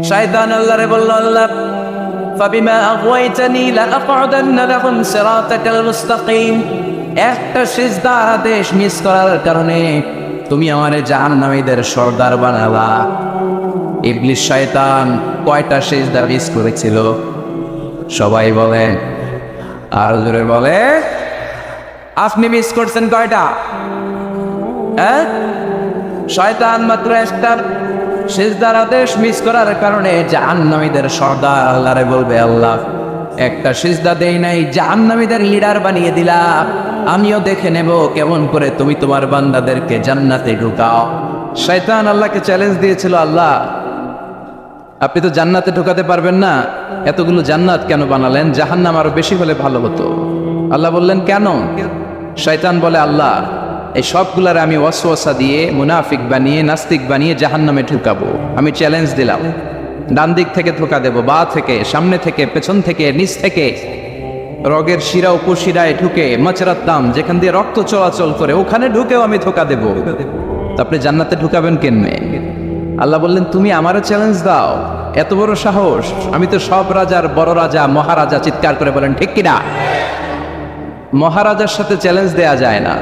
শয়তান আল্লাহরে বলল, আল্লাহ ফাবিমা আগওয়াইতানি লাআকউদান্না লাহুম সিরাতাকাল মুস্তাকিম। একটা সিজদা আদেশ মিস করার কারণে তুমি আমারে জাহান্নামীদের সর্দার বানালা। ইবলিস শয়তান কয়টা সিজদা মিস করেছিল? সবাই বলে, আর জোরে বলে, আপনি মিস করছেন কয়টা? হ্যাঁ, শয়তান মাত্র একটা সিজদার আদেশ মিস করার কারণে জাহান্নামীদের সর্দার আল্লাহরে বলবে, আল্লাহ একটা সিজদা দেই নাই, জাহান্নামীদের লিডার বানিয়ে দিলা। আমিও দেখে নেব কেমন করে তুমি তোমার বান্দাদেরকে জান্নাতে ঢুকাও। শয়তান আল্লাহকে চ্যালেঞ্জ দিয়েছিল, আল্লাহ আপনি তো জান্নাতে ঢুকাতে পারবেন না, এতগুলো জান্নাত কেন বানালেন? জাহান্নাম আরো বেশি হলে ভালো হতো। আল্লাহ বললেন, কেন? শয়তান বলে, আল্লাহ এই সবগুলার আমি ওয়াসওয়াসা দিয়ে মুনাফিক বানিয়ে নাস্তিক বানিয়ে জাহান্নামে ঢুকাবো। আমি চ্যালেঞ্জ দিলাম, ডান দিক থেকে ধোকা দেব, বা থেকে, সামনে থেকে, পেছন থেকে, নিচ থেকে, রগের শিরা উপশিরায় ঢুকে, মাচরাত দাম যেখান দিয়ে রক্ত চলাচল করে ওখানে ঢুকেও আমি ধোকা দেব। তো আপনি জান্নাতে ঢুকাবেন কেমনে? আল্লাহ বললেন, তুমি আমারও চ্যালেঞ্জ দাও, এত বড় সাহস? আমি তো সব রাজার বড় রাজা, মহারাজা। চিৎকার করে বলেন ঠিক কিনা? মহারাজার সাথে চ্যালেঞ্জ দেয়া যায় না।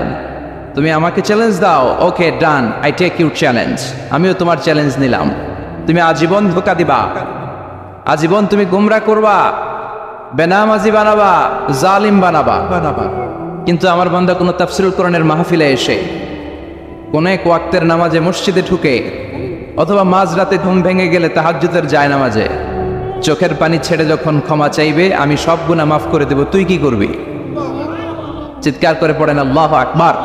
তুমি আমাকে চ্যালেঞ্জ দাও, ওকে ডান, আই টেক ইউর চ্যালেঞ্জ। আমিও তোমার চ্যালেঞ্জ নিলাম। তুমি আজীবন ধোকা দিবা, আজীবন তুমি গুমরা করবা, বেনামাজি বানাবা, জালিম বানাবা। কিন্তু আমার বান্দা কোনো তাফসীরুল কোরআনের মাহফিলে এসে কোন এক ওয়াক্তের নামাজে মসজিদে ঢুকে অথবা মাঝরাতে ঘুম ভেঙে গেলে তাহাজ্জুদের যায় নামাজে চোখের পানি ছেড়ে যখন ক্ষমা চাইবে, আমি সব গুনাহ মাফ করে দেব। তুই কি করবি? চিৎকার করে পড়েন আল্লাহু আকবার।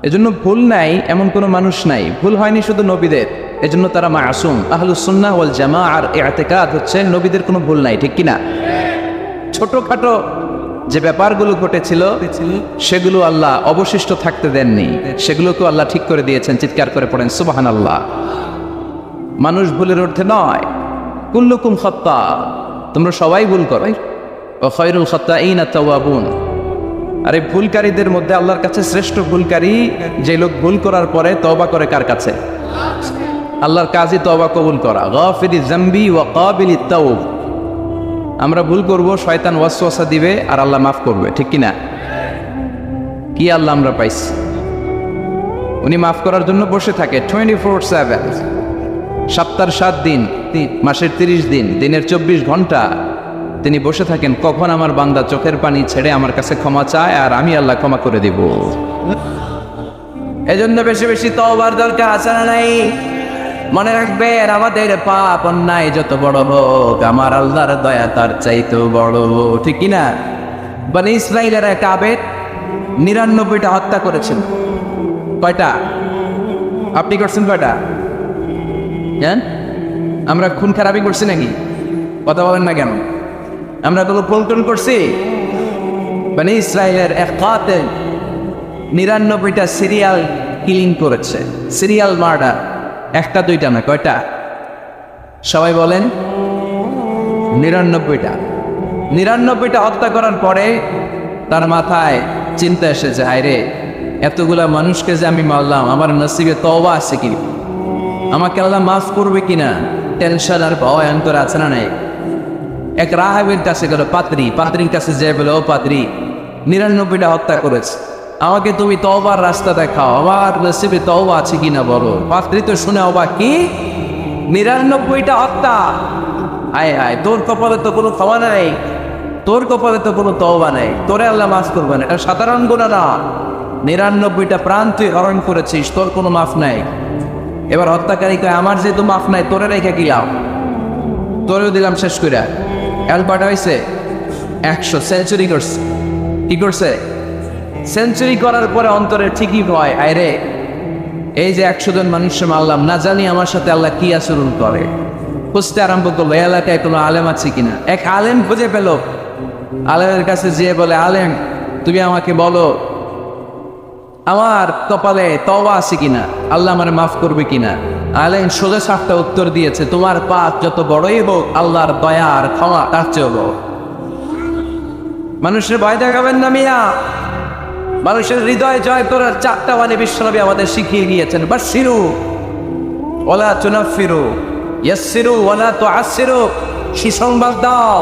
এজন্য ভুল নাই এমন কোনো মানুষ নাই, ভুল হয়নি শুধু নবীদের, এজন্য তারা মাসুম। আহলুস সুন্নাহ ওয়াল জামাআর ইতিকাদ হচ্ছে নবীদের কোনো ভুল নাই, ঠিক কিনা? ছোটখাটো যে ব্যাপারগুলো ঘটেছিল সেগুলো আল্লাহ অবশিষ্ট থাকতে দেননি, সেগুলোকে আল্লাহ ঠিক করে দিয়েছেন। চিৎকার করে পড়েন সুবহানাল্লাহ। মানুষ ভুলের অর্থে নয়, কুল্লুকুম খাত্তা, তোমরা সবাই ভুল করো, ওয়া খায়রুল খাত্তাঈনা তাওয়াবুন। আর এই ভুলকারীদের মধ্যে আল্লাহর কাছে শ্রেষ্ঠ ভুলকারী যে লোক ভুল করার পরে তওবা করে। কার কাছে? আল্লাহর কাজই তওবা কবুল করা। গাফিরিজ যামবি ওয়া কাবিলিত তাওব। আমরা ভুল করব, শয়তান ওয়াসওয়াসা দিবে আর আল্লাহ মাফ করবে, ঠিক কিনা? কি আল্লাহ আমরা পাইছি, উনি মাফ করার জন্য বসে থাকে 24/7, সপ্তাহের 7 দিন, মাসের 30 দিন, দিনের 24 ঘন্টা তিনি বসে থাকেন, কখন আমার বান্দা চোখের পানি ছেড়ে আমার কাছে ক্ষমা চায় আর আমি আল্লাহ ক্ষমা করে দিব। এজন্য বেশি বেশি তওবার দরকার আছে না নাই? মনে রাখবেন, আমাদের পাপ অন্যায় যত বড় হোক, আমার আল্লাহর দয়া তার চাইতেও বড়, ঠিক কিনা? বনি ইসরাইলের এক আবেদ 99টা হত্যা করেছেন। কয়টা? আপনি করছেন কয়টা? জান, আমরা খুন খারাপি করছি নাকি? কথা বলেন না কেন? আমরা কোনো পল্টন করছি? বনি ইসরাইলের এক কাতেল 99টা সিরিয়াল কিলিং করেছে, সিরিয়াল মার্ডার। একটা দুইটা না, কয়টা? সবাই বলেন 99টা। 99টা হত্যা করার পরে তার মাথায় চিন্তা এসেছে, হায়রে এতগুলা মানুষকে যে আমি মারলাম, আমার নসিবে তওবা আছে কি? আমাকে আল্লাহ মাফ করবে কিনা? টেনশন আর ভয় অন্তরে আছে না নাই? এক রাহাবের কাছে গেল, পাত্রীর কাছে যে বলে, ও পাত্রী, 99টা হত্যা করেছে, আমাকে তুমি তওবার রাস্তা দেখাও, আমার নসিবে তওবা আছে কিনা বলো। পাত্রী তো শুনে অবাক, কি 99টা হত্যা? আয় আয়, তোর কপালে তো কোনো ক্ষমা নাই, তোর কপালে তো কোনো তওবা নাই, তোরে আল্লাহ মাফ করবে না। এটা সাধারণ গুনাহ না, 99টা প্রাণ তুই হরণ করেছিস, তোর কোনো মাফ নাই। এবার হত্যাকারী কয়, আমার যেহেতু মাফ নাই, তোরে রেখে গেলাম, তোরেও দিলাম শেষ করে। এখন কয়টা হয়েছে? 100। সেঞ্চুরি করছে। কি করছে? সেঞ্চুরি করার পরে অন্তরে ঠিকই ভয়, আয়রে এই যে 100 জন মানুষকে মারলাম, না জানি আমার সাথে আল্লাহ কি আচরণ করে। খুঁজতে আরম্ভ করলো এলাকায় কোনো আলেম আছে কিনা। এক আলেম খুঁজে পেল, আলেমের কাছে যেয়ে বলে, আলেম তুমি আমাকে বলো আমার কপালে তওবা আছে কিনা, আল্লাহ আমারে মাফ করবে কিনা। আলেম সোজা সাপটা উত্তর দিয়েছে, তোমার পাপ যত বড়ই হোক, আল্লাহর দয়া আর ক্ষমা তার চেয়েও বড়। মানুষের ভয় দেখাবেন না মিয়া। মানুষের হৃদয় জয় করার 4টা বিশ্বনবী আমাদের শিখিয়ে গিয়েছেন। বাশিরু ওয়ালা তুনাফিরু, ইয়াসসিরু ওয়ালা তুআসসিরু, সুসংবাদ দাও,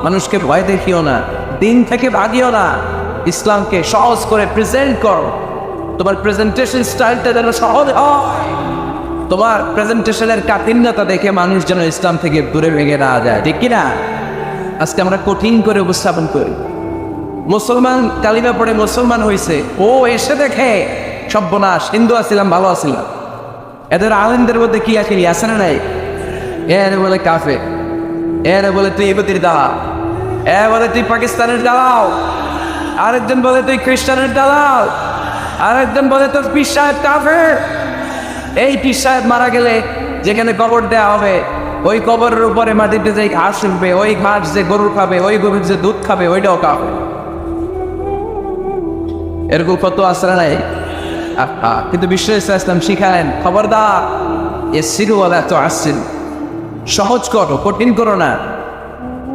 মানুষকে ভয় দেখিও না, দিন থেকে ভাগিও না, ইসলামকে সহজ করে প্রেজেন্ট করো। তোমার প্রেজেন্টেশন স্টাইলটা যেন সহজ হয়, তোমার প্রেজেন্টেশনের কাঠিন্যতা দেখে মানুষ যেন ইসলাম থেকে দূরে ভেঙে না যায়, ঠিক কিনা? আজকে আমরা কঠিন করে উপস্থাপন করি। মুসলমান কালিমা পড়ে মুসলমান হয়েছে, ও এসে দেখে সর্বনাশ, হিন্দু আসছিলাম ভালো আসছিলাম। এদের আলেমদের মধ্যে কি আছে না নাই? এর বলে কাফে, এর বলে তুই ইহুদির দালাল, এ বলে তুই পাকিস্তানের দালাল, আরেকজন বলে তুই খ্রিস্টানের দালাল, আরেকজন বলে তোর পীর সাহেব কাফের। এই পীর সাহেব মারা গেলে যেখানে কবর দেওয়া হবে, ওই কবরের উপরে মাটিতে যে ঘাস উঠবে, ওই ঘাস যে গরু খাবে, ওই গরুর যে দুধ খাবে, ওইটাও খাবে। এরকম কত আসরা নাই? কিন্তু বিশ্ব ইসলাম শিখালেন, খবরদার ইয়াসসিরু ওয়ালা তুআসসিরু, সহজ করো, কঠিন করো না।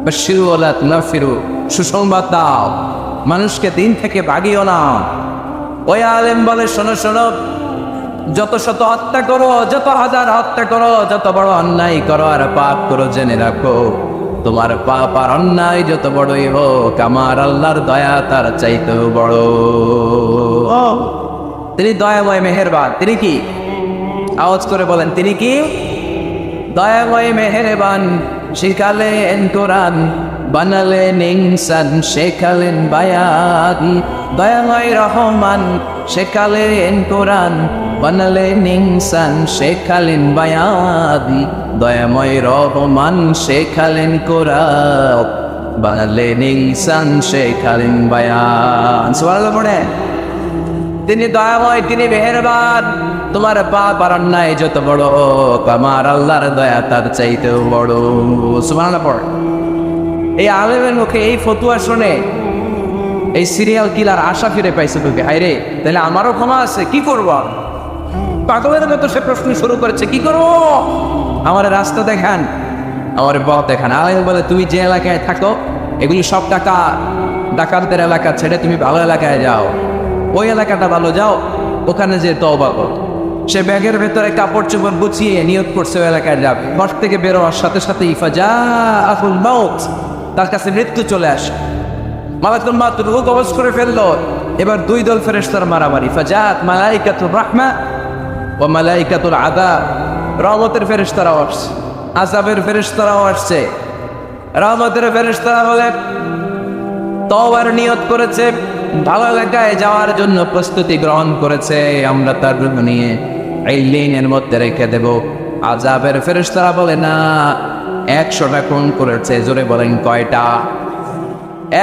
বাশশিরু ওয়ালা তুনাফিরু, সুসংবাদ দাও, মানুষকে দিন থেকে ভাগিও না। ওই আলেম বলে, শোনো শোনো, যত শত হত্যা করো, যত হাজার হত্যা করো, যত বড় অন্যায় করো আর পাপ করো, জেনে রাখো তোমার পাপ আর অন্যায় যত বড়ই হোক, আমার আল্লাহর দয়া তার চাইতেও বড়। তিনি দয়াময় মেহেরবান। তিনি কি? আওয়াজ করে বলেন, তিনি কি? দয়াময় মেহেরবান। শিখালেন কোরআন, বানালেন ইনসান, শেখালেন বায়ান। দয়াময় রহমান, শেখালেন কোরআন, বানালেন ইনসান, শেখালেন বায়ান। দয়াময় রহমান, শেখালেন কোরআন, বানালেন ইনসান, শেখালেন বায়ান। সুবহানাল্লাহ পড়ে। তিনি দয়াময়, তিনি মেহেরবান। তোমার পাপ আর অন্যায় যত বড় হোক, আমার আল্লাহর দয়া তার চাইতেও বড়। সুবহানাল্লাহ পড়ে। এই আলেমের মুখে এই ফতুয়া শুনে এই সিরিয়াল কিলার আশা ফিরে পাইছে তোকে, হায় রে, তাহলে আমারও ক্ষমা আছে, কি করব? পাগলের মতো সে প্রশ্ন শুরু করেছে, কি করবো? আমার রাস্তা দেখান, আমার পথ দেখান। আলেম বলে, তুমি যে এলাকায় থাকো এগুলি সব টাকা ডাকাতদের এলাকা ছেড়ে তুমি ভালো এলাকায় যাও, ওই এলাকাটা ভালো, যাও ওখানে যে তওবা করো। সে ব্যাগের ভেতরে কাপড় চোপড় গুছিয়ে নিয়ত করছে ওই এলাকায় যাবে। ঘর থেকে বেরোয়ার সাথে সাথে ইফাজাআতুল মাউত, তার কাছে মৃত্যু চলে আসে। মালাকুল মাউত রূহ কবজ করে ফেললো। এবার দুই দল ফেরেশতার মারামারি। ফাজাআত মালাইকাতুর রাহমা ওয়া মালাইকাতুল আযাব। রহমতের ফেরেশতারাও আসছে, আযাবের ফেরেশতারাও আসছে। রহমতের ফেরেশতারা বলে, তওবার নিয়ত করেছে, ভালো এলাকায় যাওয়ার জন্য প্রস্তুতি গ্রহণ করেছে, আমরা তার রূহ নিয়ে ইল্লিনের মধ্যে রেখে দেব। আযাবের ফেরেশতারা বলে, না, 100টা খুন করেছে। জোরে বলেন, কয়টা?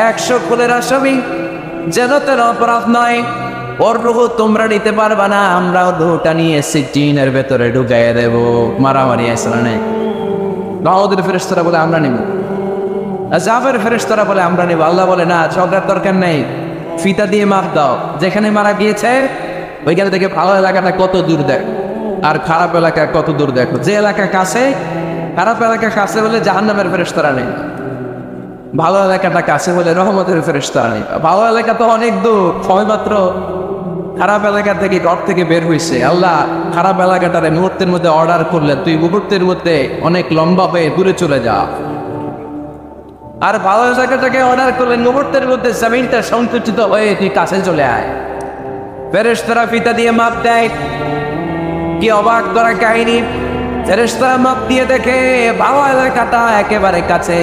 100 খুনের আসামি, যেন তেন অপরাধ নয়। ওর রূহ তোমরা নিতে পারবা না, আমরা রূহটা নিয়ে সিজিনের ভেতরে ঢুকাইয়ে দেব। মারামারি আসলে নেই। রহমতের ফেরেশতারা বলে, আমরা নিব। আযাবের ফেরেশতারা বলে, আমরা নিব। আল্লাহ বলে, না, ঝগড়ার দরকার নেই, ফিতা দিয়ে মাপ দাও। যেখানে মারা গিয়েছে ওইখানে থেকে ভালো এলাকাটা কত দূর দেখ, আর খারাপ এলাকা কত দূর দেখো। যে এলাকা কাছে, খারাপ এলাকা কাছে বলে জাহান্নামের ফেরেশতারা নেই, ভালো এলাকাটা কাছে বলে রহমতের ফেরেশতারা নেই। ভালো এলাকা তো অনেক দূর, সবেমাত্র খারাপ এলাকা থেকে ঘর থেকে বের হয়েছে। আল্লাহ খারাপ এলাকাটারে মুহূর্তের মধ্যে অর্ডার করলেন, তুই মুহূর্তের মধ্যে অনেক লম্বা হয়ে দূরে চলে যা। আর ভালো জায়গাটাকে অর্ডার করলেন, মুহূর্তের মধ্যে জমিনটা সংকুচিত হয়ে তুই কাছে চলে আয়। ফেরেশতারা ফিতা দিয়ে মাপ দেয়। কি অবাক করা কাহিনী! ফেরেশতারা মাপ দিয়ে দেখে ভালো এলাকাটা একেবারে কাছে,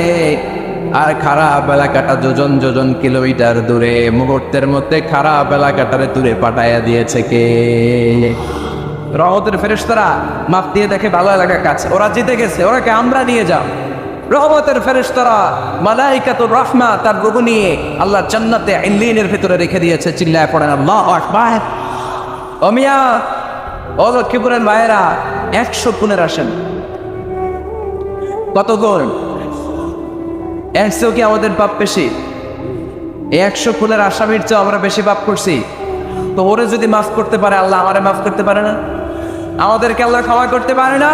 আর খারাপ এলাকাটা যোজন যোজন কিলোমিটার দূরে। মুহূর্তের মধ্যে খারাপ এলাকাটারে দূরে পাঠাইয়া দিয়েছে কে? রহমতের ফেরেশতারা মাপ দিয়ে দেখে ভালো এলাকা কাছে, ওরা জিতে গেছে, ওরাকে আমরা নিয়ে যাও। রহমতের ফেরেশতারা মালাইকাতুর রাহমা তার রূহ নিয়ে আল্লাহর জান্নাতে ইল্লিনের ভিতরে রেখে দিয়েছে। চিল্লায় পড়েন আল্লাহু আকবার। ও মিয়া, ও লক্ষ্মীপুরের ভাইয়েরা, 100 খুনের আসেন। কত গুণ? 100 কি আমাদের পাপ বেশি? 100 খুনের আসামির চেয়ে আমরা বেশি পাপ করছি। তো ওরে যদি মাফ করতে পারে আল্লাহ, আমারে মাফ করতে পারে না? আমাদেরকে আল্লাহ ক্ষমা করতে পারে না?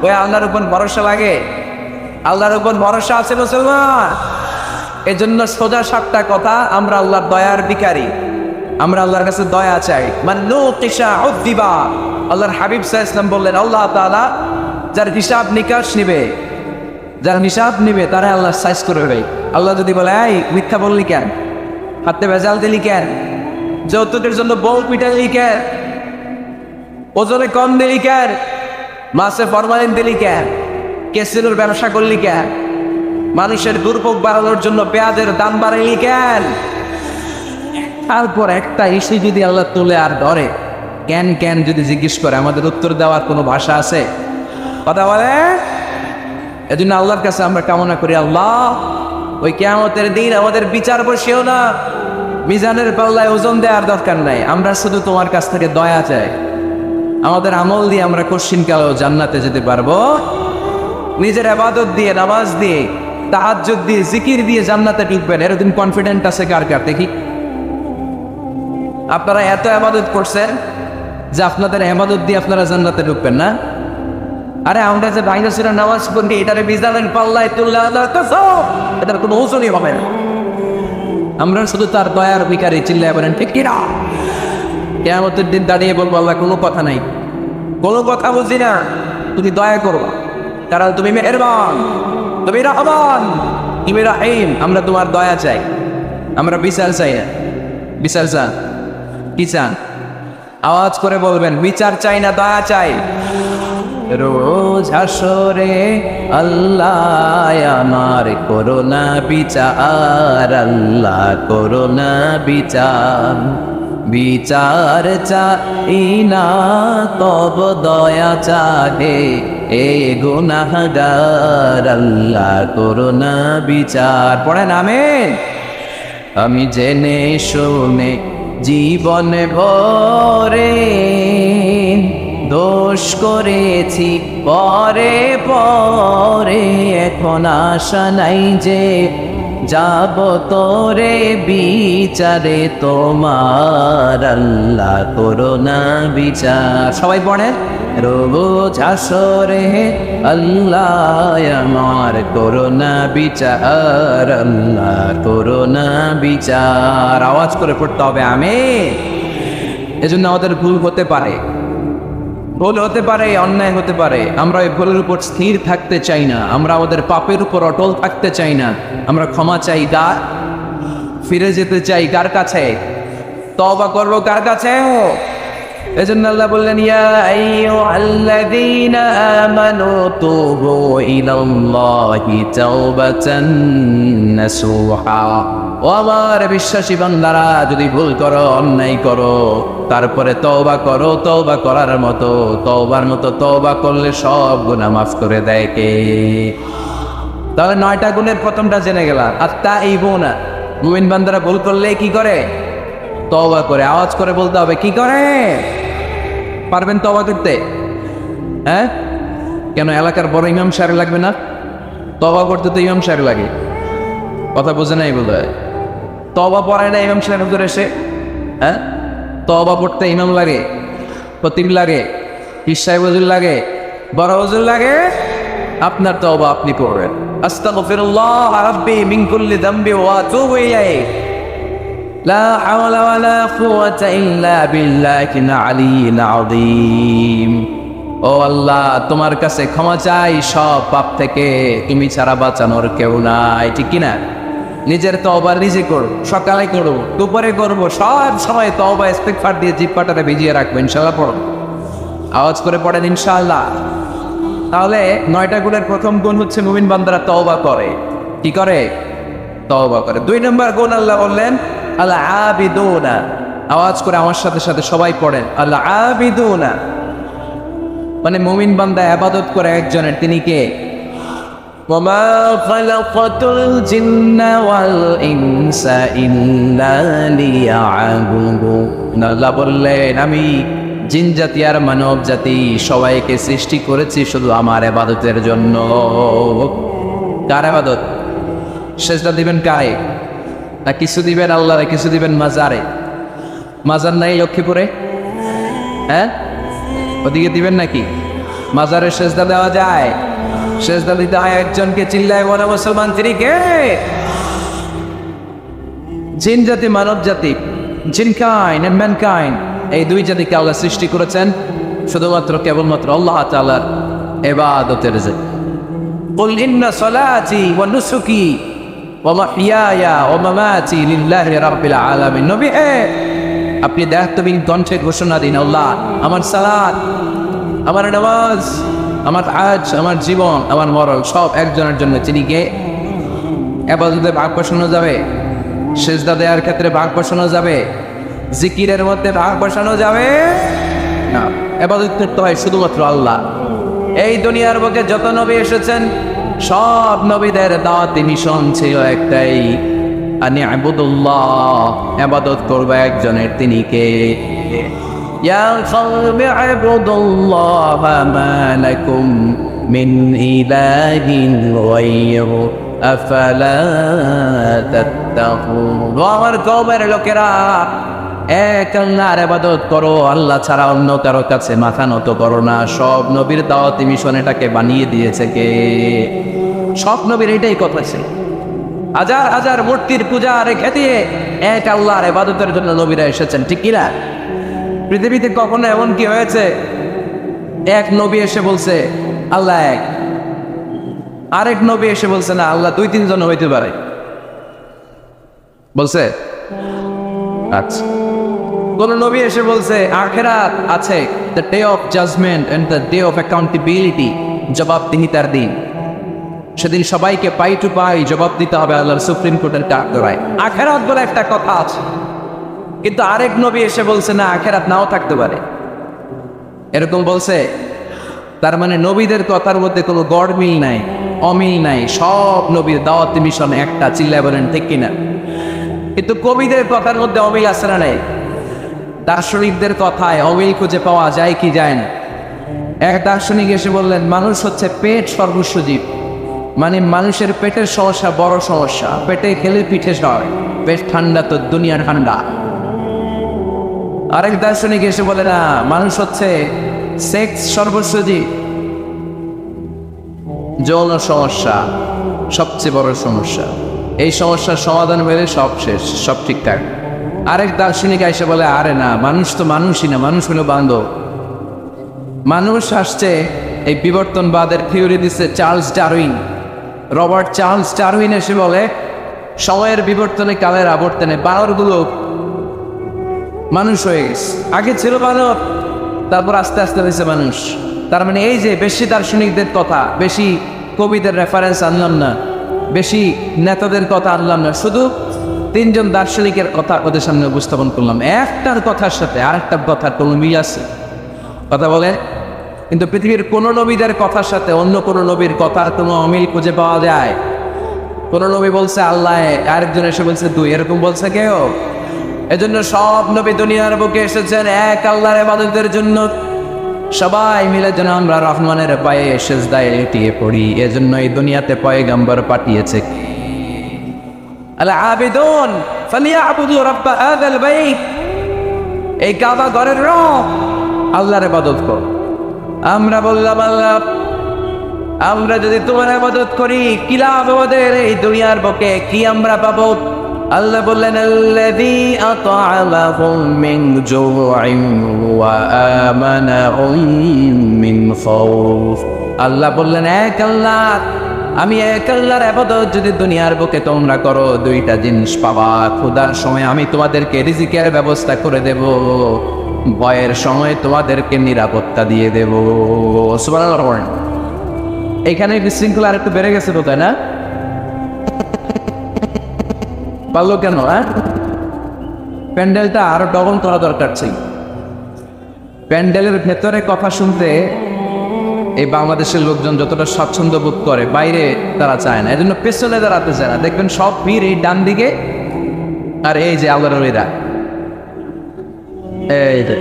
ওই আল্লাহর উপর ভরসা লাগে? আল্লাহর উপর ভরসা আছে মুসলমান? এজন্য সোজা 7টা কথা, আমরা আল্লাহর দয়ার ভিখারি, আমরা আল্লাহর কাছে দয়া চাই। মান নুকিশা উযিবা। আল্লাহর হাবিব সাল্লাল্লাহু আলাইহি ওয়াসাল্লাম বললেন, আল্লাহ তাআলা যার হিসাব নিকাশ নিবে, যার হিসাব নিবে তারা আল্লাহ সাইজ করবে। আল্লাহ যদি বলে এই মিথ্যা বললি কেন, হাতে ভেজাল দিলি কেন, যৌতুকের জন্য বউ পিটালি কেন, ওজনে কম দিলি কেন, মাছে ফরমালিন দিলি কেন, কেসিনোর ব্যবসা করলি কেন, মানুষের দুর্ভোগ বাড়ানোর জন্য পেঁয়াজের দাম বাড়াইলি কেন, তারপর একটা ইস্যু যদি আল্লাহ তুলে আর ধরে কেন কেন যদি জিজ্ঞেস করে, আমাদের উত্তর দেওয়ার কোনো ভাষা আছে? কথা বলে। এজন্য আল্লাহর কাছে আমরা কামনা করি, আল্লাহ ওই কিয়ামতের দিন আমাদের বিচার বসেও না, মিজানের পাল্লায় ওজন দেওয়ার দরকার নাই, আমরা শুধু তোমার কাছ থেকে দয়া চাই। আমাদের আমল দিয়ে আমরা কশিনকালেও জান্নাতে যেতে পারবো, নিজের ইবাদত দিয়ে, নামাজ দিয়ে, তাহাজ্জুদ দিয়ে, জিকির দিয়ে জান্নাতে ঢুকবেন। এরকম কনফিডেন্ট আছে কার কার দেখি? আপনারা এত ইবাদত করছেন যে আপনাদের ইবাদত দিয়ে আপনারা জান্নাতে ঢুকবেন না? আরে আমরা যে বাইরে ছিল নামাজ পড়ি, এটারে মিজানের পাল্লায় তুললে এটার কোনো ওজনই হবে না। আমরা শুধু তার দয়ার ভিখারি, চিল্লায় বলেন ঠিক কিনা? কিয়ামতের দিন দাঁড়িয়ে বলবো, আল্লাহ কোনো কথা নাই, কোনো কথা বুঝি না, তুমি দয়া করো, কারণ তুমি মেহেরবান, তুমি রহমান, তুমি রাহিম। আমরা তোমার দয়া চাই, আমরা বিচার চাই না। বিচার চান? কি চান? আওয়াজ করে বলবেন, বিচার চাই না, দয়া চাই। রোজ হাসরে আল্লাহ আমার করোনা বিচার, আল্লাহ করোনা বিচার, বিচার চাই না তব দয়া চাহে এ গুনাহগার, আল্লাহ করোনা বিচার। পড়েন আমিন। আমি জেনে শুনে জীবন ভরে দোষ করেছি পরে পরে, এখন আশা নাই যে যাব তোরে বিচারে তোমার, আল্লাহ করোনা বিচার। সবাই পড়ে, রোজ হাসরে আল্লাহ আমার করোনা বিচার, আল্লাহ করোনা বিচার। আওয়াজ করে পড়তে হবে আমিন। এজন্য আমাদের ভুল হতে পারে, ভুল হতে পারে, অন্যায় হতে পারে, আমরা এই ভুলের উপর স্থির থাকতে চাই না, আমরা আমাদের পাপের উপর অটল থাকতে চাই না, আমরা ক্ষমা চাই, ফিরে যেতে চাই কার কাছে? তওবা করবো কার কাছে? এজন্য আল্লাহ বললেন, ইয়া আইয়ুহাল্লাযীনা আমানু তুবু ইলাল্লাহি তাওবাতান নাসুহা। ও আমার বিশ্বাসী বান্দারা, যদি ভুল করো, অন্যায় করো, তারপরে তওবা করো, তওবা করার মতো, তওবার মতো তওবা করলে সব গুনাহ মাফ করে দেয় কে? তাহলে 9টা গুণের প্রথমটা জেনে গেলাম, আত-তাইবুনা। মুমিন বান্দারা ভুল করলে কি করে? তওবা করে। আওয়াজ করে বলতে হবে, কি করে? পারবেন তওবা করতে? হ্যাঁ, কেন এলাকার বড় ইমাম সাহেব লাগবে না? তওবা করতে তো ইমাম সাহেব লাগে। কথা বোঝে নাই বলে তওবা পড়ায় না ইমাম সাহেব হুজুর এসে? হ্যাঁ, তওবা পড়তে ইমাম লাগে, খতিব লাগে, পীর সাহেব হুজুর লাগে, বড় হুজুর লাগে। আপনার তওবা আপনি পড়বেন, আস্তাগফিরুল্লাহ রাব্বি মিন কুল্লি যামবি ওয়া আতুবু ইলাইহি, লা হাওলা ওয়ালা কুওয়াতা ইল্লা বিল্লাহিল আলিয়্যিল আযীম। ও আল্লাহ, তোমার কাছে ক্ষমা চাই সব পাপ থেকে, তুমি ছাড়া বাঁচানোর কেউ নাই। ঠিক কিনা? নিজের তওবা নিজে করো, সকালে করো, দুপুরে করবো, সব সময় তওবা ইস্তিগফার দিয়ে জিহ্বাটাকে ভিজিয়ে রাখবো। ইনশাআল্লাহ পড়ো, আওয়াজ করে পড়েন ইনশাআল্লাহ। তাহলে 9টা গুণের প্রথম গুণ হচ্ছে মুমিন বান্দারা তওবা করে। কি করে? তওবা করে। 2 নম্বর গুণ আল্লাহ বললেন আল আবিদুনা। আওয়াজ করে আমার সাথে সাথে সবাই পড়েন, আল আবিদুনা মানে মুমিন বান্দা ইবাদত করে একজনের, তিনি কে? ওয়ামা খালাকাতুল জিন্না ওয়াল ইনসা ইল্লা লিয়াবুদুন। আল্লাহ বললেন, আমি জিন জাতি আর মানব জাতি সবাইকে সৃষ্টি করেছি শুধু আমার ইবাদতের জন্য। কার ইবাদত? সেজদা দিবেন কারে? না কিছু দিবেন আল্লাহরে, কিছু দিবেন মাজারে? মাজার নাই লক্ষ্মীপুরে? হ্যাঁ, ওদিকে দিবেন নাকি? মাজারে সেজদা দেওয়া যায়? সেজদা দিতে হয় একজনকে। চিল্লায় বলে মুসলমান, তিনি কে? জিন জাতি মানব জাতি, জিনকাইন্ড এন্ড ম্যানকাইন্ড, এই 2 জাতিকে আল্লাহ সৃষ্টি করেছেন শুধুমাত্র কেবলমাত্র আল্লাহ তাআলার ইবাদতের জন্য। কুল ইন্না সলাতি ওয়া নুসুকি ওয়া মাহইয়ায়া ওয়া মামাতি লিল্লাহি রাব্বিল আলামিন। নবী হে, আপনি দায়িত্বহীন কণ্ঠে ঘোষণা দিন, আল্লাহ, আমার সালাত, আমার নামাজ, আমার হজ, আমার জীবন, আমার মরণ সব একজনের জন্য। তিনি কে? ইবাদতে ভাগ বসানো যাবে? সিজদা দেওয়ার ক্ষেত্রে ভাগ বসানো যাবে? জিকিরের মধ্যে ভাগ বসানো যাবে না। ইবাদত করতে হয় শুধুমাত্র আল্লাহ। এই দুনিয়ার বুকে যত নবী এসেছেন সব নবীদের দাওয়াতি মিশন ছিল একটাই, আনি আবুদুল্লাহ, ইবাদত করবে একজনের, তিনি কে? ইয়া কওমি আবুদুল্লাহ মা লাকুম মিন ইলাহিন গায়রু আফালা তাত্তাকুন। আমার কওমের লোকেরা, এক আল্লাহর ইবাদত করো, আল্লাহ ছাড়া অন্য কারো কাছে মাথা নত করো না। সব নবীর দাওয়াতি মিশন এটাকে বানিয়ে দিয়েছে কে? সব নবীর এটাই কথা ছিল। হাজার হাজার মূর্তির পূজা রেখে দিয়ে এক আল্লাহর ইবাদতের জন্য নবীরা এসেছেন, ঠিক কিনা? পৃথিবীতে কখনো এমন কি হয়েছে এক নবী এসে বলছে আল্লাহ এক, আরেক নবী এসে বলছে না আল্লাহ দুই তিনজন হইতে পারে? বলছে? আচ্ছা। কোন নবী এসে বলছে আখিরাত আছে, the day of judgement and the day of accountability, জবাবদিহিতার দিন, সেদিন সবাইকে পাই টু পাই জবাব দিতে হবে আল্লাহর সুপ্রিম কোর্টের কাঠগড়ায়। আখিরাত বলে একটা কথা আছে, কিন্তু আরেক নবী এসে বলছে না আখিরাত নাও থাকতে পারে। এরকম বলছে, তার মানে নবীদের কথার মধ্যে কোনো গড়মিল নাই, অমিল নাই। সব নবীর দাওয়াতি মিশন একটা, চিল্লায় বলেন ঠিক কিনা? কিন্তু কবিদের কথার মধ্যে অমিল আছে না নাই? দার্শনিকদের কথায় অমিল খুঁজে পাওয়া যায় কি যায় না? এক দার্শনিক এসে বললেন মানুষ হচ্ছে পেট সর্বস্ব জীব, মানে মানুষের পেটের সমস্যা বড় সমস্যা, পেটে খেলে পিঠে সয়, পেট ঠান্ডা তো দুনিয়া ঠান্ডা। আরেক দার্শনিক এসে বলে না, মানুষ হচ্ছে সেক্স সর্বস্ব জীব, যৌন সমস্যা সবচেয়ে বড় সমস্যা, এই সমস্যার সমাধান হলে সব শেষ, সব ঠিকঠাক। আরেক দার্শনিক এসে বলে আরে না, মানুষ তো মানুষই না, মানুষ হলো বান্ধব। মানুষ আসছে, এই বিবর্তনবাদের থিওরি দিচ্ছে Charles Darwin, Robert Charles Darwin এসে বলে সময়ের বিবর্তনে কালের আবর্তনে বানরগুলো মানুষ হয়ে গেছে। আগে ছিল বানর, তারপর আস্তে আস্তে হয়েছে মানুষ। তার মানে এই যে বেশি দার্শনিকদের কথা, বেশি কবিদের রেফারেন্স আনলাম না, বেশি নেতাদের কথা আনলাম না, শুধু তিনজন দার্শনিকের কথা ওদের সামনে উপস্থাপন করলাম। একটার কথার সাথে আরেকটার কথার কোনো মিল আছে? কথা বলে। কিন্তু পৃথিবীর কোন নবীদের কথার সাথে অন্য কোন নবীর কথার কোনো অমিল খুঁজে পাওয়া যায়? কোন নবী বলছে আল্লাহ, আরেকজন এসে বলছে দুই, এরকম বলছে কেউ? এজন্য সব নবী দুনিয়ার বুকে এসেছেন এক আল্লাহর ইবাদতের জন্য। সবাই মিলে যেন আমরা রহমানের পায়ে সিজদায় লেটিয়ে পড়ি। এজন্য এই দুনিয়াতে পয়গম্বর পাঠিয়েছে আল আবিদুন ফালিয়াবুদু রাব্ব হাযাল বাইত, এই কাবা ঘরের রব, আল্লাহর ইবাদত কর। আমরা বললাম আল্লাহ, আমরা যদি তোমার ইবাদত করি কি লাভ আমাদের? এই দুনিয়ার বুকে কি আমরা পাবো? আল্লাহ বললেন আল্লাযী আত'আমাহুম মিন জু'ইন ওয়া আমানাহুম মিন খাউফ। আল্লাহ বললেন এক আল্লাহ, আমি এক আল্লাহর ইবাদত যদি দুনিয়ার বুকে তোমরা করো, দুইটা জিনিস পাবা। ক্ষুধার সময় আমি তোমাদেরকে রিজিকের ব্যবস্থা করে দেব, ভয়ের সময় তোমাদেরকে নিরাপত্তা দিয়ে দেব। সুবহানাল্লাহ। এখানে বিশৃঙ্খলা আর একটু বেড়ে গেছে তো, তাই না? পারলো কেন? প্যান্ডেলটা আরো ডবল করা দরকার ছিল। প্যান্ডেলের ভেতরে কথা শুনতে এই বাংলাদেশের লোকজন যতটা স্বাচ্ছন্দ্য বোধ করে, বাইরে তারা চায় না। এজন্য পেছনে দাঁড়াতে চায় না। দেখবেন সব ভিড় এই ডান দিকে, আর এই যে আল্লাহর ওলিরা এই যে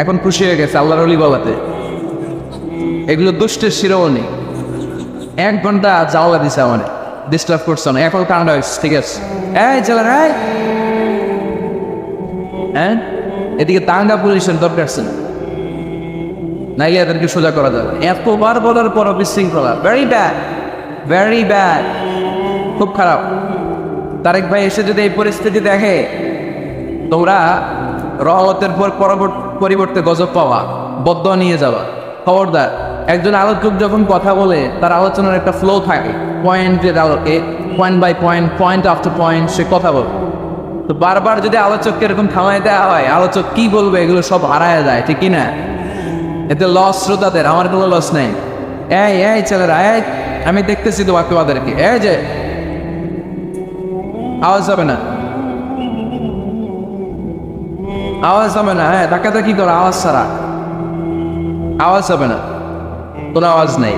এখন খুশি হয়ে গেছে আল্লাহর ওলি বলাতে। এগুলো দুষ্টের শিরোমণি। 1 ঘন্টা জাওলা দিছে আমাদের, ডিস্টার্ব করছে না। এখন কান্ড হয়েছে, ঠিক আছে? এই চলেন, হ্যাঁ, এদিকে দাঙ্গা পুলিশের দরকার ছিল, নাইলে এদেরকে সোজা করা যাবে। এতবার বলার পর বিশৃঙ্খলা, ভেরি ব্যাড, ভেরি ব্যাড, খুব খারাপ। তারেক ভাই এসে যদি এই পরিস্থিতি দেখে, তোমরা রহমতের পর পরিবর্তে গজব পাওয়া, বদ্দুয়া নিয়ে যাওয়া। খবরদার, একজন আলোচক যখন কথা বলে তার আলোচনার একটা ফ্লো থাকে, পয়েন্টের আলোকে, point by point, point after point সে কথা বলে। তো বারবার যদি আলোচককে এরকম থামায় দেওয়া হয়, আলোচক কি বলবে এগুলো সব হারায় যায়, ঠিক কি না? এতে লস শ্রোতাদের, আমার কোনো লস নেই। এই ছেলেরা, আমি দেখতেছি তোমাদেরকে, এই যে আওয়াজ হবে না, আওয়াজ হবে না, হ্যাঁ ধাক্কাধাক্কি করো, আওয়াজ ছাড়া আওয়াজ হবে না, কোনো আওয়াজ নেই।